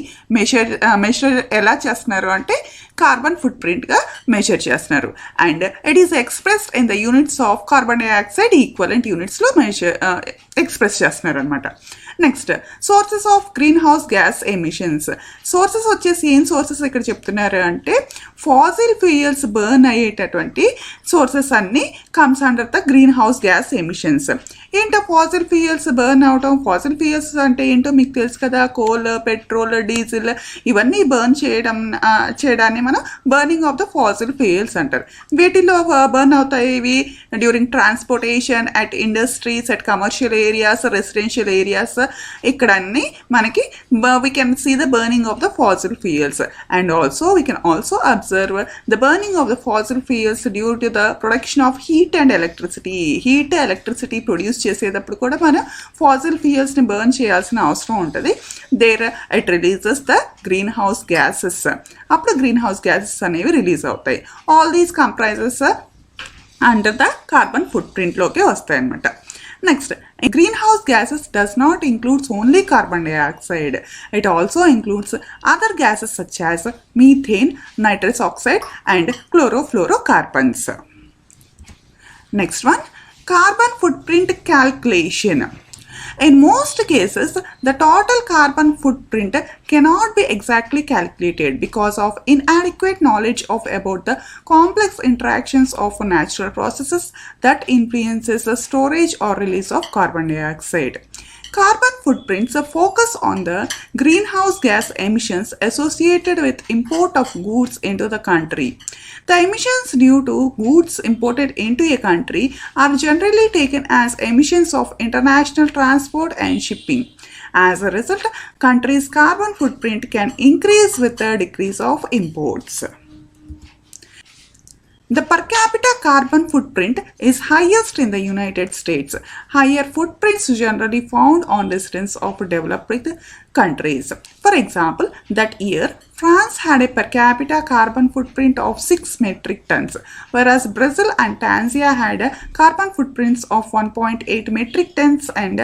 మెషర్ ఎలా చేస్తున్నారు అంటే కార్బన్ ఫుట్ ప్రింట్గా మెజర్ చేస్తున్నారు. And it is expressed in the units of carbon dioxide equivalent యూనిట్స్లో ఎక్స్ప్రెస్ చేస్తున్నారు అనమాట. Next, sources of greenhouse gas emissions. Sources వచ్చేసి ఏం సోర్సెస్ ఇక్కడ చెప్తున్నారు అంటే ఫాసిల్ ఫ్యూయల్స్ బర్న్ అయ్యేటటువంటి సోర్సెస్ అన్నీ comes under the greenhouse gas emissions. ఏంటో ఫాసిల్ ఫ్యూయల్స్ బర్న్ అవటం? ఫాసిల్ ఫ్యూయల్స్ అంటే ఏంటో మీకు తెలుసు కదా, కోల్, పెట్రోల్, డీజిల్ ఇవన్నీ బర్న్ చేయడాన్ని మనం burning of the fossil fuels అంటారు. వీటిలో బర్న్ అవుతాయి ఇవి during transportation, at industries, at commercial areas, residential areas. ఇక్కడ అన్ని మనకి we can see the burning of the fossil fuels, and also we can also observe the burning of the fossil fuels due to the production of heat and electricity. Heat, electricity produce చేసేటప్పుడు కూడా మనం fossil fuels ని burn చేయాల్సిన అవసరం ఉంటుంది. There it releases the greenhouse gases. అప్పుడు greenhouse gases అనేవి release అవుతాయి. All these comprises under the carbon ఫుట్ ప్రింట్లోకి వస్తాయి అన్నమాట. Next, greenhouse gases does not include only carbon dioxide. It also includes other gases such as methane, nitrous oxide, and chlorofluorocarbons. Next one, carbon footprint calculation. In most cases, the total carbon footprint cannot be exactly calculated because of inadequate knowledge about the complex interactions of natural processes that influences the storage or release of carbon dioxide. Carbon footprints focus on the greenhouse gas emissions associated with import of goods into the country. The emissions due to goods imported into a country are generally taken as emissions of international transport and shipping. As a result, countries' carbon footprint can increase with the decrease of imports. The per capita carbon footprint is highest in the United States. Higher footprints generally found on residents of developed countries. For example, that year, France had a per capita carbon footprint of 6 metric tons, whereas Brazil and Tanzania had carbon footprints of 1.8 metric tons and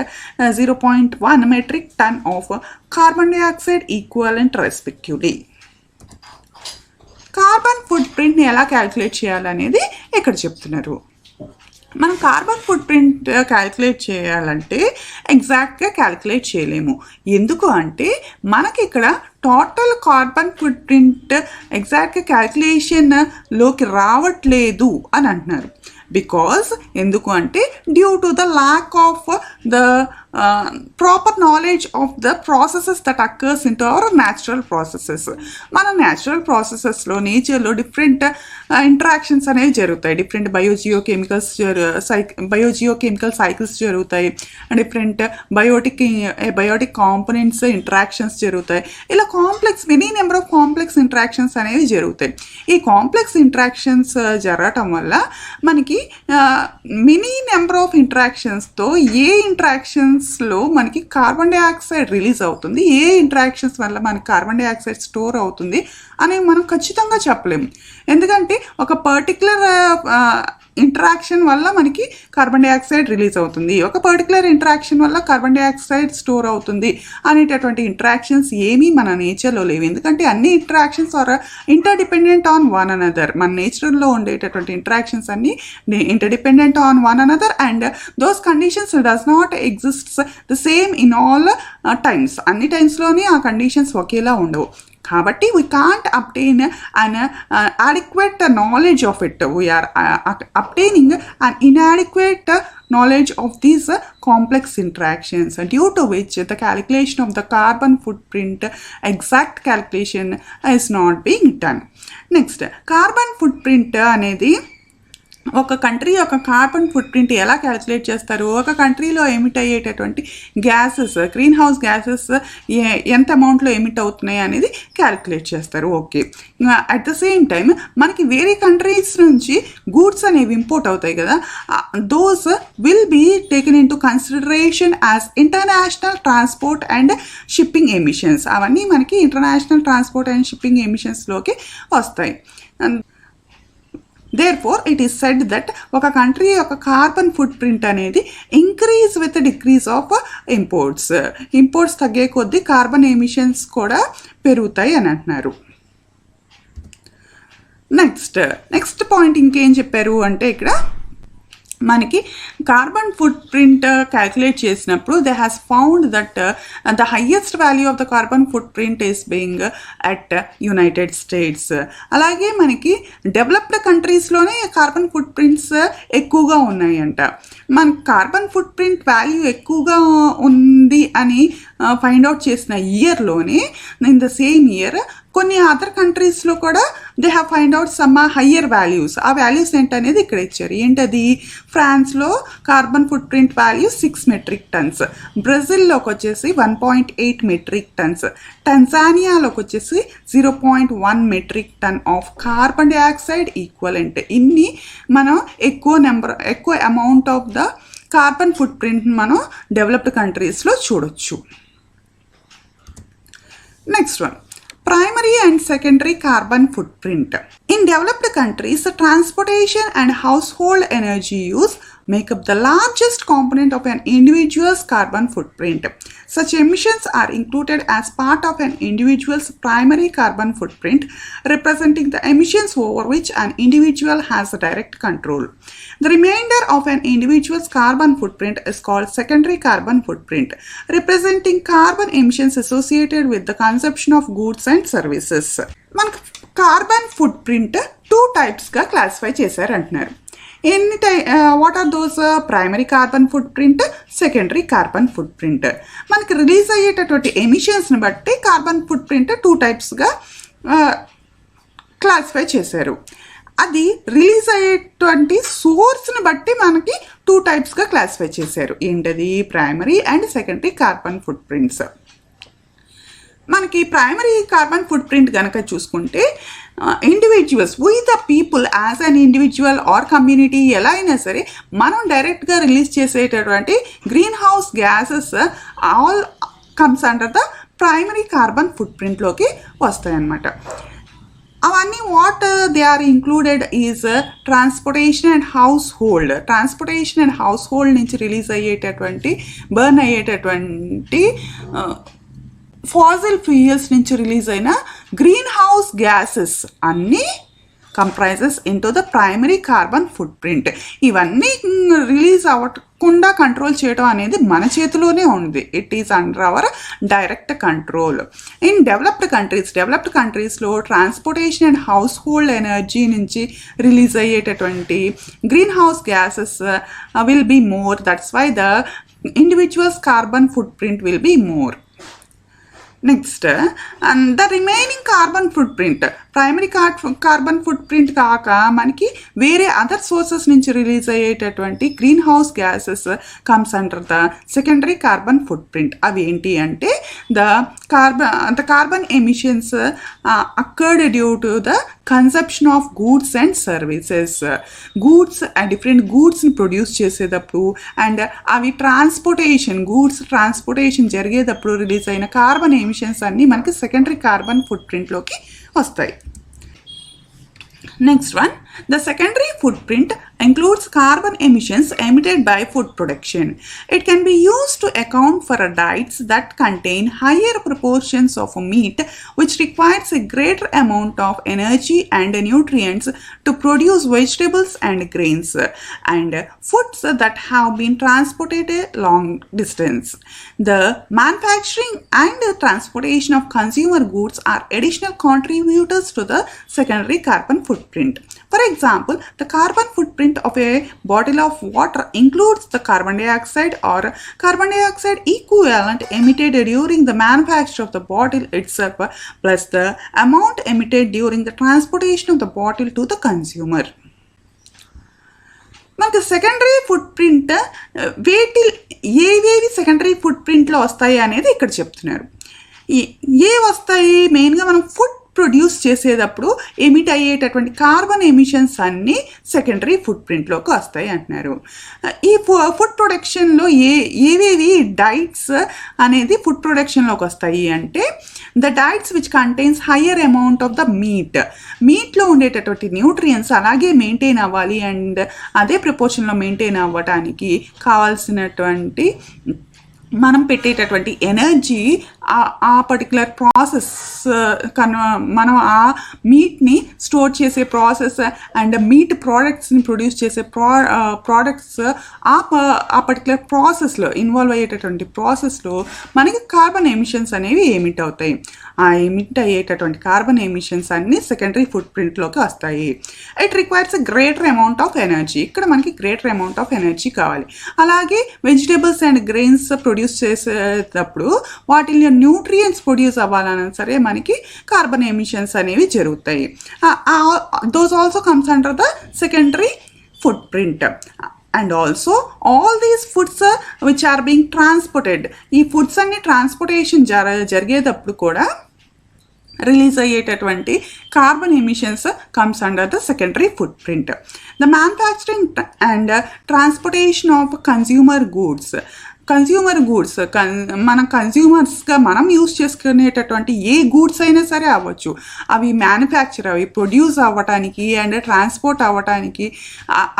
0.1 metric ton of carbon dioxide equivalent respectively. Carbon ఫుట్ ప్రింట్ని ఎలా calculate చేయాలనేది ఇక్కడ చెప్తున్నారు. మనం carbon footprint calculate చేయాలంటే ఎగ్జాక్ట్గా calculate చేయలేము. ఎందుకు అంటే మనకి ఇక్కడ టోటల్ కార్బన్ ఫుట్ ప్రింట్ ఎగ్జాక్ట్గా క్యాల్కులేషన్లోకి రావట్లేదు అని అంటున్నారు. బికాజ్ ఎందుకు అంటే due to the lack of the proper knowledge of the processes that occurs in to our natural processes. మన న్యాచురల్ ప్రాసెసెస్లో నేచర్లో డిఫరెంట్ ఇంటరాక్షన్స్ అనేవి జరుగుతాయి. డిఫరెంట్ బయోజియోకెమికల్ సైకిల్స్ జరుగుతాయి. డిఫరెంట్ బయోటిక్ కాంపోనెంట్స్ ఇంటరాక్షన్స్ జరుగుతాయి. ఇలా many number of complex interactions అనేవి జరుగుతాయి. ఈ కాంప్లెక్స్ ఇంటరాక్షన్స్ జరగటం వల్ల మనకి మెనీ నెంబర్ ఆఫ్ ఇంటరాక్షన్స్తో ఏ ఇంటరాక్షన్స్లో మనకి కార్బన్ డైఆక్సైడ్ రిలీజ్ అవుతుంది, ఏ ఇంటరాక్షన్స్ వల్ల మనకి కార్బన్ డైఆక్సైడ్ స్టోర్ అవుతుంది అని మనం ఖచ్చితంగా చెప్పలేము. ఎందుకంటే ఒక పర్టికులర్ ఇంటరాక్షన్ వల్ల మనకి కార్బన్ డైఆక్సైడ్ రిలీజ్ అవుతుంది, ఒక పర్టికులర్ ఇంటరాక్షన్ వల్ల కార్బన్ డైఆక్సైడ్ స్టోర్ అవుతుంది అనేటటువంటి ఇంటరాక్షన్స్ ఏమీ మన నేచర్లో లేవు. ఎందుకంటే అన్ని interactions are interdependent on one another. మన నేచర్లో ఉండేటటువంటి ఇంటరాక్షన్స్ అన్ని interdependent on one another and those conditions does not exist the same in all times. అన్ని టైమ్స్లోనే ఆ కండిషన్స్ ఒకేలా ఉండవు. కాబట్టి we can't obtain an adequate knowledge of it. We are obtaining an inadequate knowledge of these complex interactions, due to which the calculation of the carbon footprint, exact calculation, is not being done. Next, carbon footprint అనేది ఒక country యొక్క carbon foot print ఎలా calculate చేస్తారు? ఒక కంట్రీలో emit అయ్యేటటువంటి gases, green house gases ఎంత అమౌంట్లో emit అవుతున్నాయి అనేది క్యాలిక్యులేట్ చేస్తారు. Okay, at the same time మనకి వేరే కంట్రీస్ నుంచి గూడ్స్ అనేవి ఇంపోర్ట్ అవుతాయి కదా, those will be taken into consideration as international transport and shipping emissions. అవన్నీ మనకి ఇంటర్నేషనల్ ట్రాన్స్పోర్ట్ అండ్ షిప్పింగ్ ఎమిషన్స్లోకి వస్తాయి. Therefore, it is said that ఒక కంట్రీ యొక్క కార్బన్ ఫుట్ ప్రింట్ అనేది increase with decrease of imports. Imports తగ్గే కొద్దీ carbon emissions కూడా పెరుగుతాయి అని అంటున్నారు. నెక్స్ట్ పాయింట్ ఇంకేం చెప్పారు అంటే ఇక్కడ మనకి కార్బన్ ఫుట్ ప్రింట్ క్యాల్కులేట్ చేసినప్పుడు they has found that the highest value of the carbon foot print is being at United states. అలాగే మనకి డెవలప్డ్ కంట్రీస్లోనే కార్బన్ ఫుట్ ప్రింట్స్ ఎక్కువగా ఉన్నాయంట. మనకి కార్బన్ ఫుట్ ప్రింట్ వాల్యూ ఎక్కువగా ఉంది అని ఫైండ్ అవుట్ చేసిన ఇయర్లోనే ఇన్ ద సేమ్ ఇయర్ కొన్ని అదర్ కంట్రీస్లో కూడా they have find out some higher values. ఆ వాల్యూస్ ఏంటనేది ఇక్కడ ఇచ్చారు. ఏంటది? ఫ్రాన్స్లో carbon footprint value 6 metric tons, బ్రెజిల్లోకి వచ్చేసి 1.8 మెట్రిక్ టన్స్, టంజానియాలోకి వచ్చేసి 0.1 metric ton of carbon dioxide equivalent. ఇన్ని మనం ఎక్కువ amount of the carbon footprint మనం డెవలప్డ్ కంట్రీస్లో చూడొచ్చు. Next one, primary and secondary carbon footprint. In developed countries, transportation and household energy use make up the largest component of an individual's carbon footprint. Such emissions are included as part of an individual's primary carbon footprint, representing the emissions over which an individual has direct control. The remainder of an individual's carbon footprint is called secondary carbon footprint, representing carbon emissions associated with the consumption of goods and services. మనకు carbon footprint 2 టైప్స్గా classify చేశారంటున్నారు. What are those? Primary carbon footprint, secondary carbon footprint. మనకి release అయ్యేటటువంటి ఎమిషన్స్ని బట్టి carbon footprint 2 టైప్స్గా classify చేశారు. అది రిలీజ్ అయ్యేటువంటి సోర్స్ని బట్టి మనకి 2 టైప్స్గా క్లాసిఫై చేశారు. ఏంటది? Primary and secondary carbon footprints. మనకి ప్రైమరీ కార్బన్ ఫుట్ ప్రింట్ కనుక చూసుకుంటే individuals, we the people as an individual or community ఎలా అయినా సరే మనం డైరెక్ట్గా రిలీజ్ చేసేటటువంటి greenhouse gases all comes under the primary carbon ఫుట్ ప్రింట్లోకి వస్తాయన్నమాట. అవన్నీ what they are included is transportation and household నుంచి రిలీజ్ అయ్యేటటువంటి బర్న్ అయ్యేటటువంటి ఫాసిల్ ఫ్యూయల్స్ నుంచి రిలీజ్ అయిన గ్రీన్ హౌస్ గ్యాసెస్ అన్నీ comprises into the primary carbon footprint. ఇవన్నీ రిలీజ్ అవ్వకుండా కంట్రోల్ చేయడం అనేది మన చేతిలోనే ఉంది. It is under our direct control. In developed కంట్రీస్లో transportation and household energy నుంచి రిలీజ్ అయ్యేటటువంటి greenhouse gases will be more. That's why the individuals carbon footprint will be more. Next, and the remaining carbon footprint, primary carbon footprint కాక మనకి వేరే other sources నుంచి release అయ్యేటటువంటి greenhouse gases comes under the secondary carbon footprint. అవి ఏంటి అంటే the carbon emissions occurred due to the consumption of goods and services. Different గూడ్స్ని produce చేసేటప్పుడు అండ్ అవి ట్రాన్స్పోర్టేషన్ జరిగేటప్పుడు రిలీజ్ అయిన కార్బన్ ఎమిషన్స్ అన్నీ మనకి సెకండరీ కార్బన్ ఫుట్ ప్రింట్లోకి వస్తాయి. Next one, The secondary footprint includes carbon emissions emitted by food production. It can be used to account for diets that contain higher proportions of meat, which requires a greater amount of energy and nutrients to produce vegetables and grains, and foods that have been transported a long distance. The manufacturing and transportation of consumer goods are additional contributors to the secondary carbon footprint. For example, the carbon footprint of a bottle of water includes the carbon dioxide or carbon dioxide equivalent emitted during the manufacture of the bottle itself, plus the amount emitted during the transportation of the bottle to the consumer. మనకు secondary foot print ఏవేవి secondary foot ప్రింట్లో వస్తాయి అనేది ఇక్కడ చెప్తున్నారు. ఏ వస్తాయి మెయిన్గా మనం ఫుడ్ ప్రొడ్యూస్ చేసేటప్పుడు ఎమిట్ అయ్యేటటువంటి కార్బన్ ఎమిషన్స్ అన్నీ సెకండరీ ఫుట్ ప్రింట్లోకి వస్తాయి అంటున్నారు. ఈ ఫుడ్ ప్రొడక్షన్లో ఏవేవి డైట్స్ అనేది ఫుడ్ ప్రొడక్షన్లోకి వస్తాయి అంటే the diets which contains higher amount of the మీట్లో ఉండేటటువంటి న్యూట్రియన్స్ అలాగే మెయింటైన్ అవ్వాలి అండ్ అదే ప్రపోర్షన్లో మెయింటైన్ అవ్వటానికి కావాల్సినటువంటి మనం పెట్టేటటువంటి ఎనర్జీ ఆ పర్టికులర్ ప్రాసెస్ మనం ఆ మీట్ని స్టోర్ చేసే ప్రాసెస్ అండ్ మీట్ ప్రోడక్ట్స్ని ప్రొడ్యూస్ చేసే ప్రోడక్ట్స్ ఆ పర్టికులర్ ప్రాసెస్లో ఇన్వాల్వ్ అయ్యేటటువంటి ప్రాసెస్లో మనకి కార్బన్ ఎమిషన్స్ అనేవి ఎమిట్ అవుతాయి. ఆ ఎమిట్ అయ్యేటటువంటి కార్బన్ ఎమిషన్స్ అన్నీ సెకండరీ ఫుట్ ప్రింట్లోకి వస్తాయి. It requires a greater amount of energy. ఇక్కడ మనకి గ్రేటర్ అమౌంట్ ఆఫ్ ఎనర్జీ కావాలి. అలాగే వెజిటేబుల్స్ అండ్ గ్రెయిన్స్ ప్రొడ్యూస్ చేసేటప్పుడు వాటిల్లో న్యూట్రియంట్స్ ప్రొడ్యూస్ అవ్వాలన్నా సరే మనకి కార్బన్ ఎమిషన్స్ అనేవి జరుగుతాయి. Those also comes under the secondary footprint. And also all these foods which are being transported, ఈ ఫుడ్స్ అన్ని ట్రాన్స్పోర్టేషన్ జరిగేటప్పుడు కూడా రిలీజ్ అయ్యేటటువంటి carbon emissions comes under the secondary footprint. The manufacturing and transportation of consumer goods మన కన్స్యూమర్స్గా మనం use చేసుకునేటటువంటి ఏ goods అయినా సరే అవ్వచ్చు, అవి మ్యానుఫ్యాక్చర్ అవి ప్రొడ్యూస్ అవ్వటానికి అండ్ ట్రాన్స్పోర్ట్ అవ్వటానికి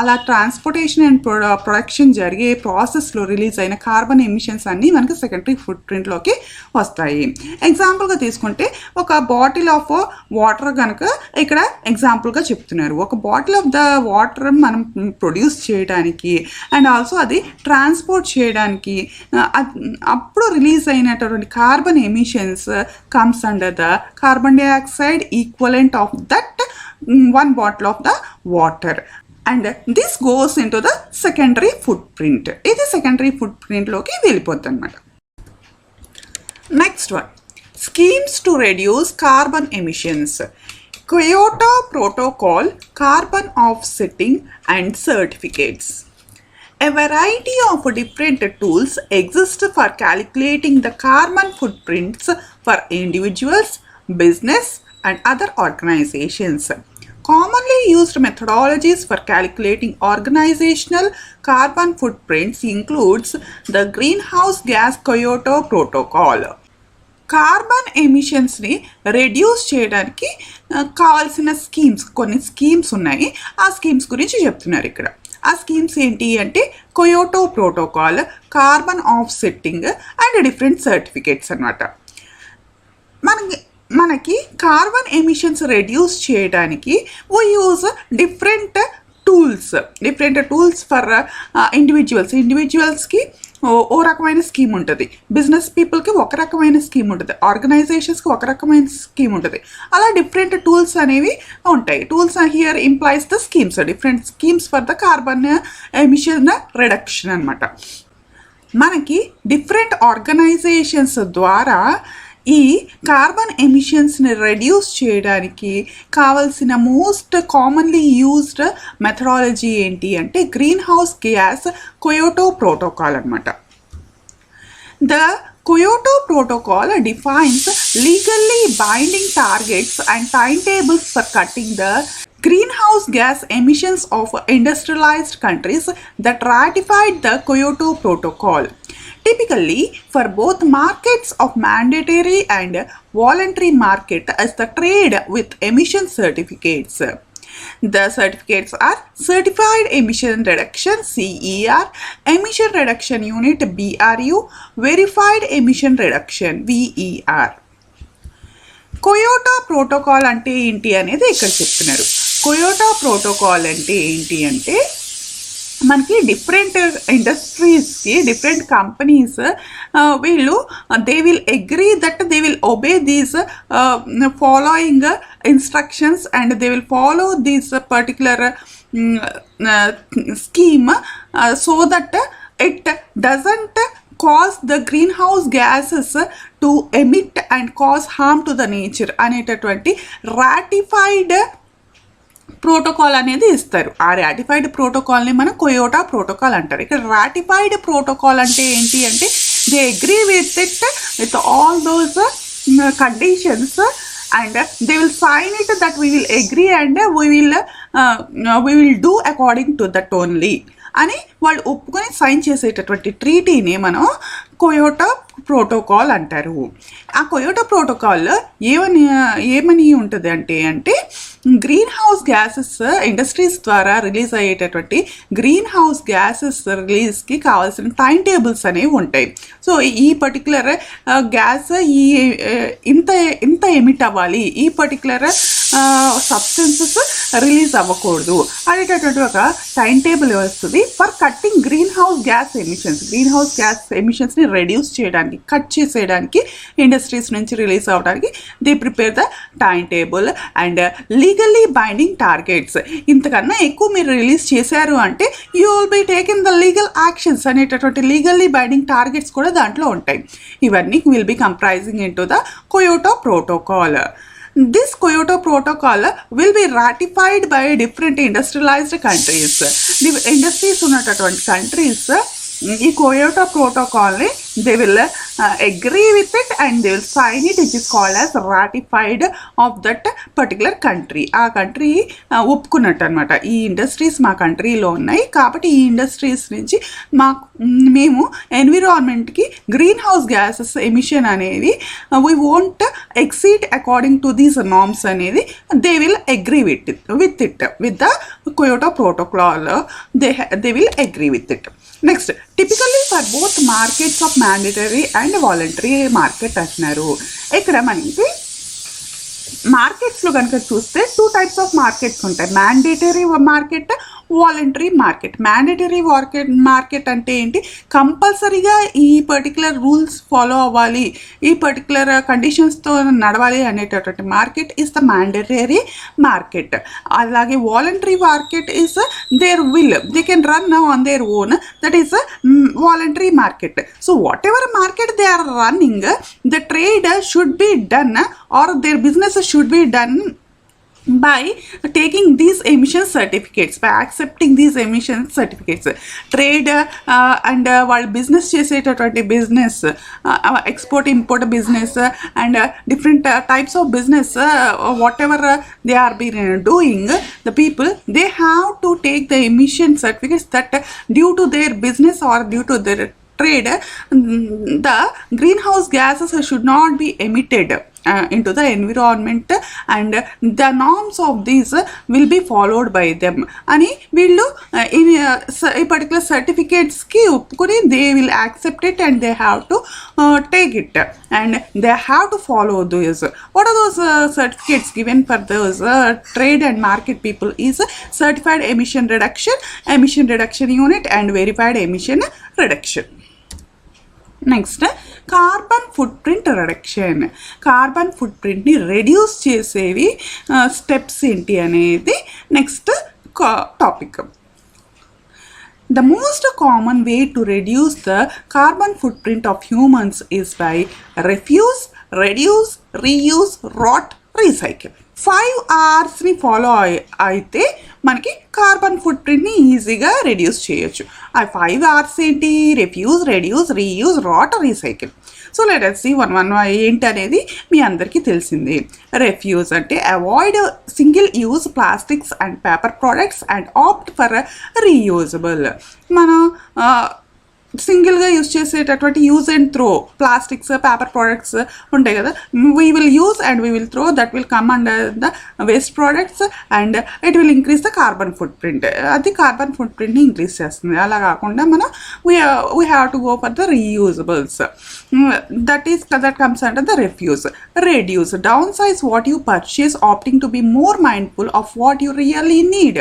అలా ట్రాన్స్పోర్టేషన్ అండ్ ప్రొడక్షన్ జరిగే ప్రాసెస్లో రిలీజ్ అయిన కార్బన్ ఎమిషన్స్ అన్నీ మనకి సెకండరీ ఫుట్ ప్రింట్లోకి వస్తాయి. ఎగ్జాంపుల్గా తీసుకుంటే ఒక బాటిల్ ఆఫ్ వాటర్ కనుక ఇక్కడ ఎగ్జాంపుల్గా చెప్తున్నారు. ఒక బాటిల్ ఆఫ్ ద వాటర్ మనం ప్రొడ్యూస్ చేయడానికి అండ్ ఆల్సో అది ట్రాన్స్పోర్ట్ చేయడానికి అప్పుడు రిలీజ్ అయినటువంటి carbon emissions comes under the carbon dioxide equivalent of that one bottle of the water, and this goes into the secondary footprint. ఇది secondary footprint లోకి వెళ్ళిపోతుంది అన్నమాట. Next one, schemes to reduce carbon emissions. Kyoto Protocol, carbon offsetting and certificates. A variety of different tools exist for calculating the carbon footprints for individuals, business, and other organizations. Commonly used methodologies for calculating organizational carbon footprints includes the Greenhouse Gas Kyoto Protocol. Carbon ఎమిషన్స్ని reduce చేయడానికి కావాల్సిన కొన్ని schemes ఉన్నాయి. ఆ schemes గురించి చెప్తున్నారు ఇక్కడ. ఆ స్కీమ్స్ ఏంటి అంటే Kyoto protocol, carbon offsetting and different certificates అన్నమాట. మనకి కార్బన్ ఎమిషన్స్ రెడ్యూస్ చేయడానికి we use different tools for ఇండివిజువల్స్కి ఓ రకమైన స్కీమ్ ఉంటుంది, బిజినెస్ పీపుల్కి ఒక రకమైన స్కీమ్ ఉంటుంది, ఆర్గనైజేషన్స్కి ఒక రకమైన స్కీమ్ ఉంటుంది. అలా డిఫరెంట్ టూల్స్ అనేవి ఉంటాయి. Tools here implies the schemes, different schemes for the carbon emission reduction అనమాట. మనకి డిఫరెంట్ ఆర్గనైజేషన్స్ ద్వారా ఈ కార్బన్ ఎమిషన్స్ని రెడ్యూస్ చేయడానికి కావలసిన మోస్ట్ కామన్లీ యూజ్డ్ మెథడాలజీ ఏంటి అంటే గ్రీన్ హౌస్ గ్యాస్ కొయోటో ప్రోటోకాల్ అనమాట. The Kyoto Protocol defines legally binding targets and timetables for cutting the greenhouse gas emissions of industrialized countries that ratified the Kyoto Protocol. Typically, for both markets of mandatory and voluntary market as the trade with emission certificates. The certificates are Certified Emission Reduction CER, Emission Reduction Unit BRU, Verified Emission Reduction VER. Kyoto protocol అంటే ఏంటి అనేది ఇక్కడ చెప్తున్నారు. కొయోటో protocol అంటే ఏంటి అంటే మనకి different ఇండస్ట్రీస్కి different companies వీళ్ళు they will agree that they will obey these following instructions and they will follow these particular scheme so that it doesn't cause the greenhouse gases to emit and cause harm to the nature అనేటటువంటి ratified protocol అనేది ఇస్తారు. ఆ ratified ప్రోటోకాల్ని మనం కొయోటో protocol అంటారు. ఇక్కడ ratified protocol అంటే ఏంటి అంటే they agree with it with all those conditions and they will sign it that we will agree and we will do according to that only అని వాళ్ళు ఒప్పుకొని సైన్ చేసేటటువంటి ట్రీటీని మనం కొయోటో ప్రోటోకాల్ అంటారు. ఆ కొయోటో ప్రోటోకాల్ ఏమని ఉంటుంది అంటే గ్రీన్ హౌస్ గ్యాసెస్ ఇండస్ట్రీస్ ద్వారా రిలీజ్ అయ్యేటటువంటి గ్రీన్ హౌస్ గ్యాసెస్ రిలీజ్కి కావాల్సిన టైం టేబుల్స్ అనేవి ఉంటాయి. సో ఈ పర్టికులర్ గ్యాస్ ఇంత ఎమిట్ అవ్వాలి, ఈ పర్టికులర్ సబ్స్టెన్సెస్ రిలీజ్ అవ్వకూడదు అనేటటువంటి ఒక టైం టేబుల్ వస్తుంది for cutting greenhouse gas emissions. Greenhouse gas ఎమిషన్స్ని రెడ్యూస్ చేయడానికి, కట్ చేసేయడానికి, ఇండస్ట్రీస్ నుంచి రిలీజ్ అవ్వడానికి they prepare the time table and legally binding targets. ఇంతకన్నా ఎక్కువ మీరు రిలీజ్ చేశారు అంటే you will be taken the legal actions అనేటటువంటి లీగల్లీ బైండింగ్ టార్గెట్స్ కూడా దాంట్లో ఉంటాయి. ఇవన్నీ will be comprising into the Kyoto protocol. This Kyoto Protocol will be ratified by different industrialized countries. The industries ఉన్నటువంటి countries ఈ కొయోటో ప్రోటోకాల్ని they will agree with it and they will sign it which is called as ratified of that particular country. ఆ country ఒప్పుకున్నట్టు అనమాట. ఈ industries మా కంట్రీలో ఉన్నాయి కాబట్టి ఈ ఇండస్ట్రీస్ నుంచి మేము ఎన్విరాన్మెంట్కి గ్రీన్ హౌస్ గ్యాసెస్ ఎమిషన్ అనేది we won't exceed according to these norms అనేది they will agree with the Kyoto protocol they will agree with it. Next typically for both markets of mandatory and voluntary market అంటున్నారు. ఇక్కడ మనకి మార్కెట్స్లో కనుక చూస్తే 2 types of markets ఉంటాయి, mandatory market, voluntary market. Mandatory market అంటే ఏంటి, కంపల్సరీగా ఈ పర్టికులర్ రూల్స్ ఫాలో అవ్వాలి, ఈ పర్టికులర్ కండిషన్స్తో నడవాలి అనేటటువంటి market is the mandatory market. అలాగే voluntary market is their will, they can run on their own, that is voluntary market. So whatever market they are running, the trade should be done or their business should be done by taking these emission certificates, by accepting these emission certificates. Trade and వాళ్ళు business చేసేటటువంటి business, export import business and different types of business whatever they are be doing, the people they have to take the emission certificates that due to their business or due to their trade the greenhouse gases should not be emitted into the environment and the norms of these will be followed by them అని వీళ్ళు ఈ particular సర్టిఫికేట్స్కి ఒప్పుకొని they will accept it and they have to take it and they have to follow those. What are those certificates given for those trade and market people is certified emission reduction unit and verified emission reduction. Next carbon footprint reduction. Carbon ఫుట్ ప్రింట్ని reduce చేసేవి steps ఏంటి అనేది next topic. The most common way to reduce the carbon footprint of humans is by refuse, reduce, reuse, rot, recycle. 5 Rsని follow అయితే మనకి carbon ఫుట్ ప్రింట్ని ఈజీగా reduce చేయొచ్చు. ఆ 5 Rs ఏంటి, refuse, reduce, reuse, rot, recycle. So let us see one ఏంటి అనేది మీ అందరికీ తెలిసింది. రెఫ్యూజ్ అంటే avoid single use plastics and paper products and opt for reusable. మనం సింగిల్గా యూజ్ చేసేటటువంటి use and throw plastics paper products ఉంటాయి కదా, we will use and we will throw, that will come under the waste products and it will increase the carbon footprint. అది carbon ఫుట్ ప్రింట్ని increase చేస్తుంది. అలా కాకుండా మనం we have to go for the reusables, that comes under the refuse. Reduce, downsize what you purchase, opting to be more mindful of what you really need.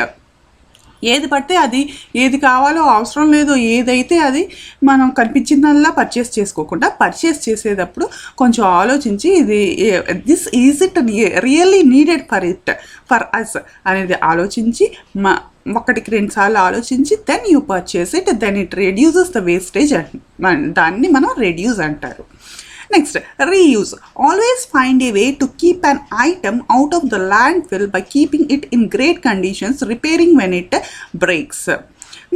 ఏది పడితే అది, ఏది కావాలో అవసరం లేదో ఏదైతే అది మనం కనిపించిందల్లా పర్చేస్ చేసుకోకుండా, పర్చేస్ చేసేటప్పుడు కొంచెం ఆలోచించి ఇది this is it really needed for us అనేది ఆలోచించి ఒకటికి 2 సార్లు ఆలోచించి then you purchase it, then it reduces the wastage. దాన్ని మనం రెడ్యూస్ అంటారు. Next, reuse. Always find a way to keep an item out of the landfill by keeping it in great conditions, repairing when it breaks.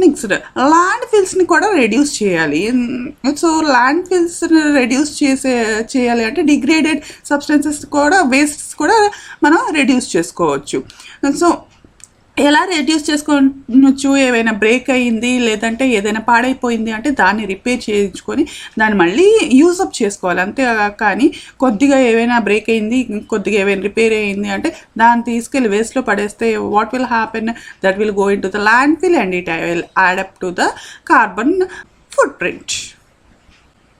Next, ల్యాండ్ఫిల్స్ని కూడా reduce చేయాలి. So ల్యాండ్ఫిల్స్ని reduce చేయాలి అంటే degraded substances కూడా, wastes కూడా మనం reduce చేసుకోవచ్చు. So ఎలా రెడ్యూస్ చేసుకోవచ్చు? ఏవైనా బ్రేక్ అయ్యింది లేదంటే ఏదైనా పాడైపోయింది అంటే దాన్ని రిపేర్ చేయించుకొని దాన్ని మళ్ళీ యూజప్ చేసుకోవాలి. అంతే కానీ కొద్దిగా ఏవైనా బ్రేక్ అయింది, కొద్దిగా ఏవైనా రిపేర్ అయ్యింది అంటే దాన్ని తీసుకెళ్ళి వేస్ట్లో పడేస్తే what will happen? That will go in to the land fill and it will add up to the carbon foot print.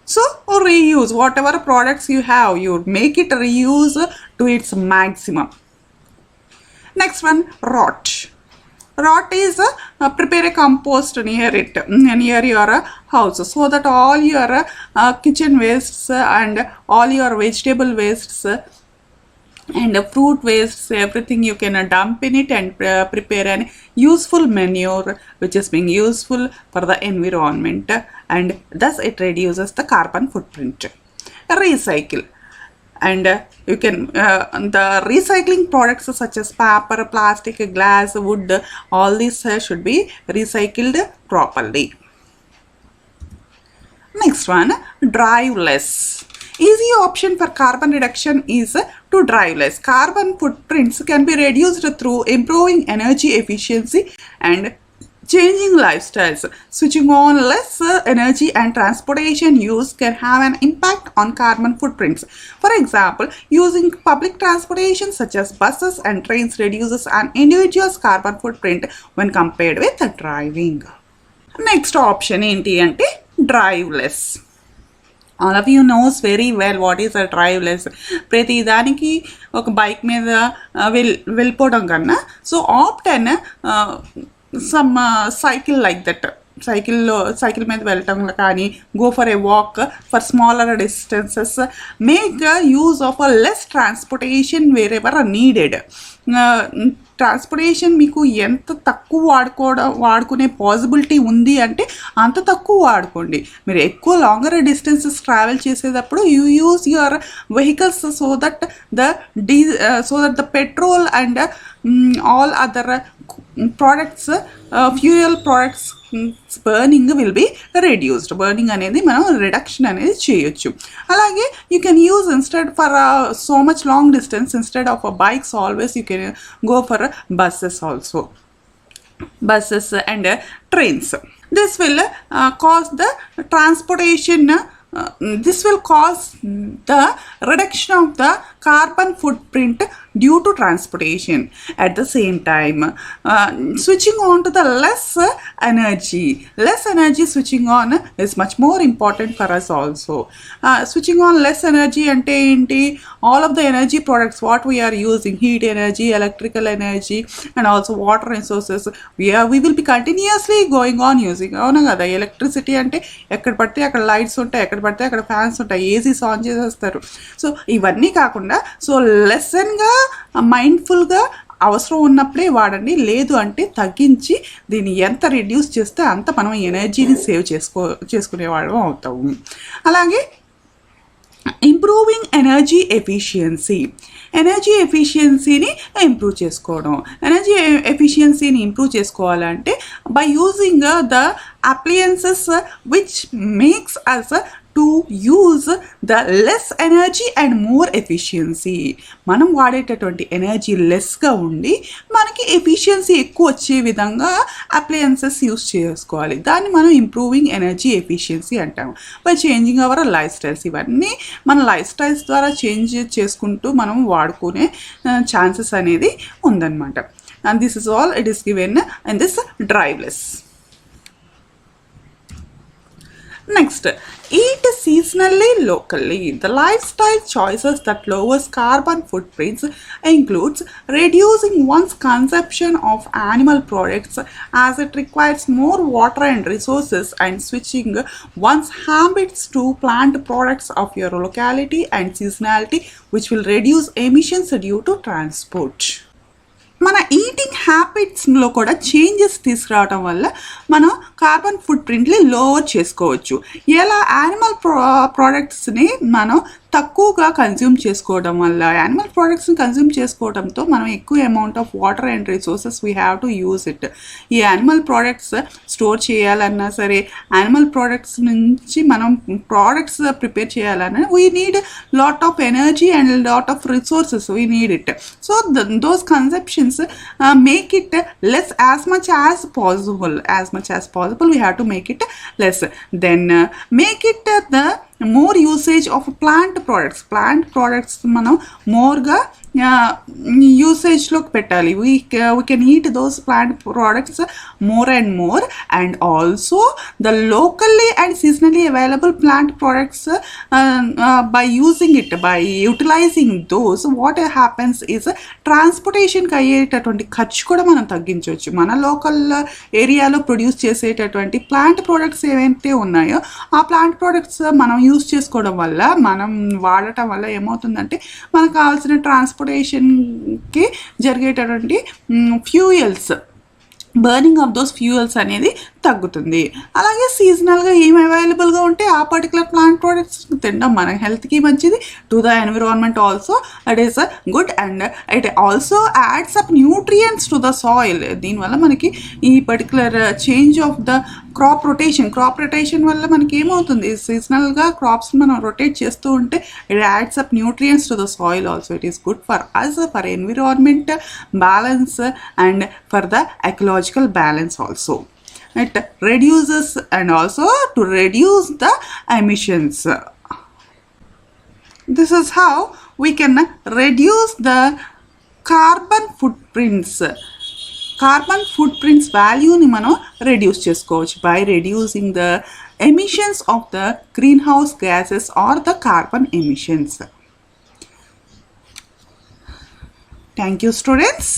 So reuse whatever products you have, you make it reuse to its maximum. Next one, rot. Rot is prepare a compost near your house, so that all your kitchen wastes and all your vegetable wastes and fruit wastes, everything you can dump in it and prepare an useful manure which is being useful for the environment, and thus it reduces the carbon footprint. Recycle. And you can the recycling products such as paper, plastic, glass, wood, all these should be recycled properly. Next one, drive less. Easy option for carbon reduction is to drive less. Carbon footprints can be reduced through improving energy efficiency and changing lifestyles. Switching on less energy and transportation use can have an impact on carbon footprints. For example, using public transportation such as buses and trains reduces an individual's carbon footprint when compared with driving. Next option enti ante drive less. All of you knows very well what is a driveless. ప్రతి దానికి ఒక bike మీద వెళ్ళిపోవడం కన్నా, so obtain some cycle like that, cycle మీద వెళ్ళటం కానీ, go for a walk for smaller distances, make use of a less transportation wherever needed. Transportation మీకు ఎంత తక్కువ వాడుకునే పాసిబిలిటీ ఉంది అంటే అంత తక్కువ వాడుకోండి. మీరు ఎక్కువ లాంగర్ డిస్టెన్సెస్ ట్రావెల్ చేసేటప్పుడు you use your vehicles so that the petrol and all other products, fuel products burning will be reduced. Burning అనేది మనం రిడక్షన్ అనేది చేయొచ్చు. అలాగే you can use instead for so much long distance, instead of bikes always you can go for buses also, buses and trains. This will cause the transportation this will cause the reduction of the carbon footprint due to transportation. At the same time, switching on to the less energy switching on is much more important for us also. Switching on less energy ante enti, all of the energy products what we are using, heat energy, electrical energy and also water resources, we will be continuously going on using. అవునా కదా, electricity అంటే ఎక్కడ పడితే అక్కడ lights ఉంటాయి, ఎక్కడ పడితే అక్కడ ఫ్యాన్స్ ఉంటాయి, ఏసీస్ ఆన్ చేసేస్తారు. సో ఇవన్నీ కాకుండా సో లెసన్గా మైండ్ఫుల్గా అవసరం ఉన్నప్పుడే వాడండి, లేదు అంటే తగ్గించి దీన్ని ఎంత రిడ్యూస్ చేస్తే అంత మనం ఎనర్జీని సేవ్ చేసుకునేవాళ్ళం అవుతాము. అలాగే ఇంప్రూవింగ్ ఎనర్జీ ఎఫిషియన్సీని ఇంప్రూవ్ చేసుకోవడం. ఎనర్జీ ఎఫిషియన్సీని ఇంప్రూవ్ చేసుకోవాలంటే by using the appliances which makes us to use the less energy and more efficiency. మనం వాడేటటువంటి ఎనర్జీ లెస్గా ఉండి మనకి ఎఫిషియన్సీ ఎక్కువ వచ్చే విధంగా అప్లయన్సెస్ యూస్ చేసుకోవాలి. దాన్ని మనం ఇంప్రూవింగ్ ఎనర్జీ ఎఫిషియన్సీ అంటాము. By changing our life styles, ఇవన్నీ మన లైఫ్ స్టైల్స్ ద్వారా చేంజ్ చేసుకుంటూ మనం వాడుకునే ఛాన్సెస్ అనేది ఉందన్నమాట. And this is all it is given in this driveless. Next, eat seasonally locally. The lifestyle choices that lowers carbon footprints includes reducing one's consumption of animal products as it requires more water and resources, and switching one's habits to plant products of your locality and seasonality, which will reduce emissions due to transport. మన eating హ్యాబిట్స్లో కూడా changes తీసుకురావడం వల్ల మనం carbon ఫుట్ ప్రింట్ని lower చేసుకోవచ్చు. ఎలా? Animal ప్రోడక్ట్స్ని మనం తక్కువగా కన్జ్యూమ్ చేసుకోవడం వల్ల, యానిమల్ ప్రోడక్ట్స్ని కన్జ్యూమ్ చేసుకోవడంతో మనం ఎక్కువ amount of water and resources we have to use it. ఈ యానిమల్ ప్రోడక్ట్స్ స్టోర్ చేయాలన్నా సరే, యానిమల్ ప్రోడక్ట్స్ నుంచి మనం ప్రోడక్ట్స్ ప్రిపేర్ చేయాలన్నా we need lot of energy and lot of resources, we need it. So those conceptions make it less as much as possible we have to make it less. Then make it the more usage of plant products మనం మోర్గా యూసేజ్లోకి పెట్టాలి. we can eat those plant products more and more, and also the locally and seasonally available plant products by utilizing those, what happens is ట్రాన్స్పోర్టేషన్కి అయ్యేటటువంటి ఖర్చు కూడా మనం తగ్గించవచ్చు. మన local ఏరియాలో produce చేసేటటువంటి ప్లాంట్ ప్రోడక్ట్స్ ఏవైతే ఉన్నాయో ఆ ప్లాంట్ ప్రోడక్ట్స్ మనం యూస్ చేసుకోవడం వల్ల, మనం వాడటం వల్ల ఏమవుతుందంటే మనకు కావాల్సిన ట్రాన్స్పోర్టేషన్కి జరిగేటటువంటి fuels, burning of those fuels అనేది తగ్గుతుంది. అలాగే సీజనల్గా ఏం అవైలబుల్గా ఉంటే ఆ పర్టికులర్ ప్లాంట్ ప్రోడక్ట్స్ తినడం మన హెల్త్కి మంచిది, to the environment also it is good, and it also adds up nutrients to the soil. దీనివల్ల మనకి ఈ particular change of the crop rotation వల్ల మనకి ఏమవుతుంది, సీజనల్గా క్రాప్స్ మనం రొటేట్ చేస్తూ ఉంటే it adds up nutrients to the soil also. It is good for us, for environment balance and for the ecological balance also. It reduces and also to reduce the emissions. This is how we can reduce the carbon footprints. Carbon footprints value ni మనం reduce చేసుకోవచ్చు by reducing the emissions of the greenhouse gases or the carbon emissions. Thank you, students.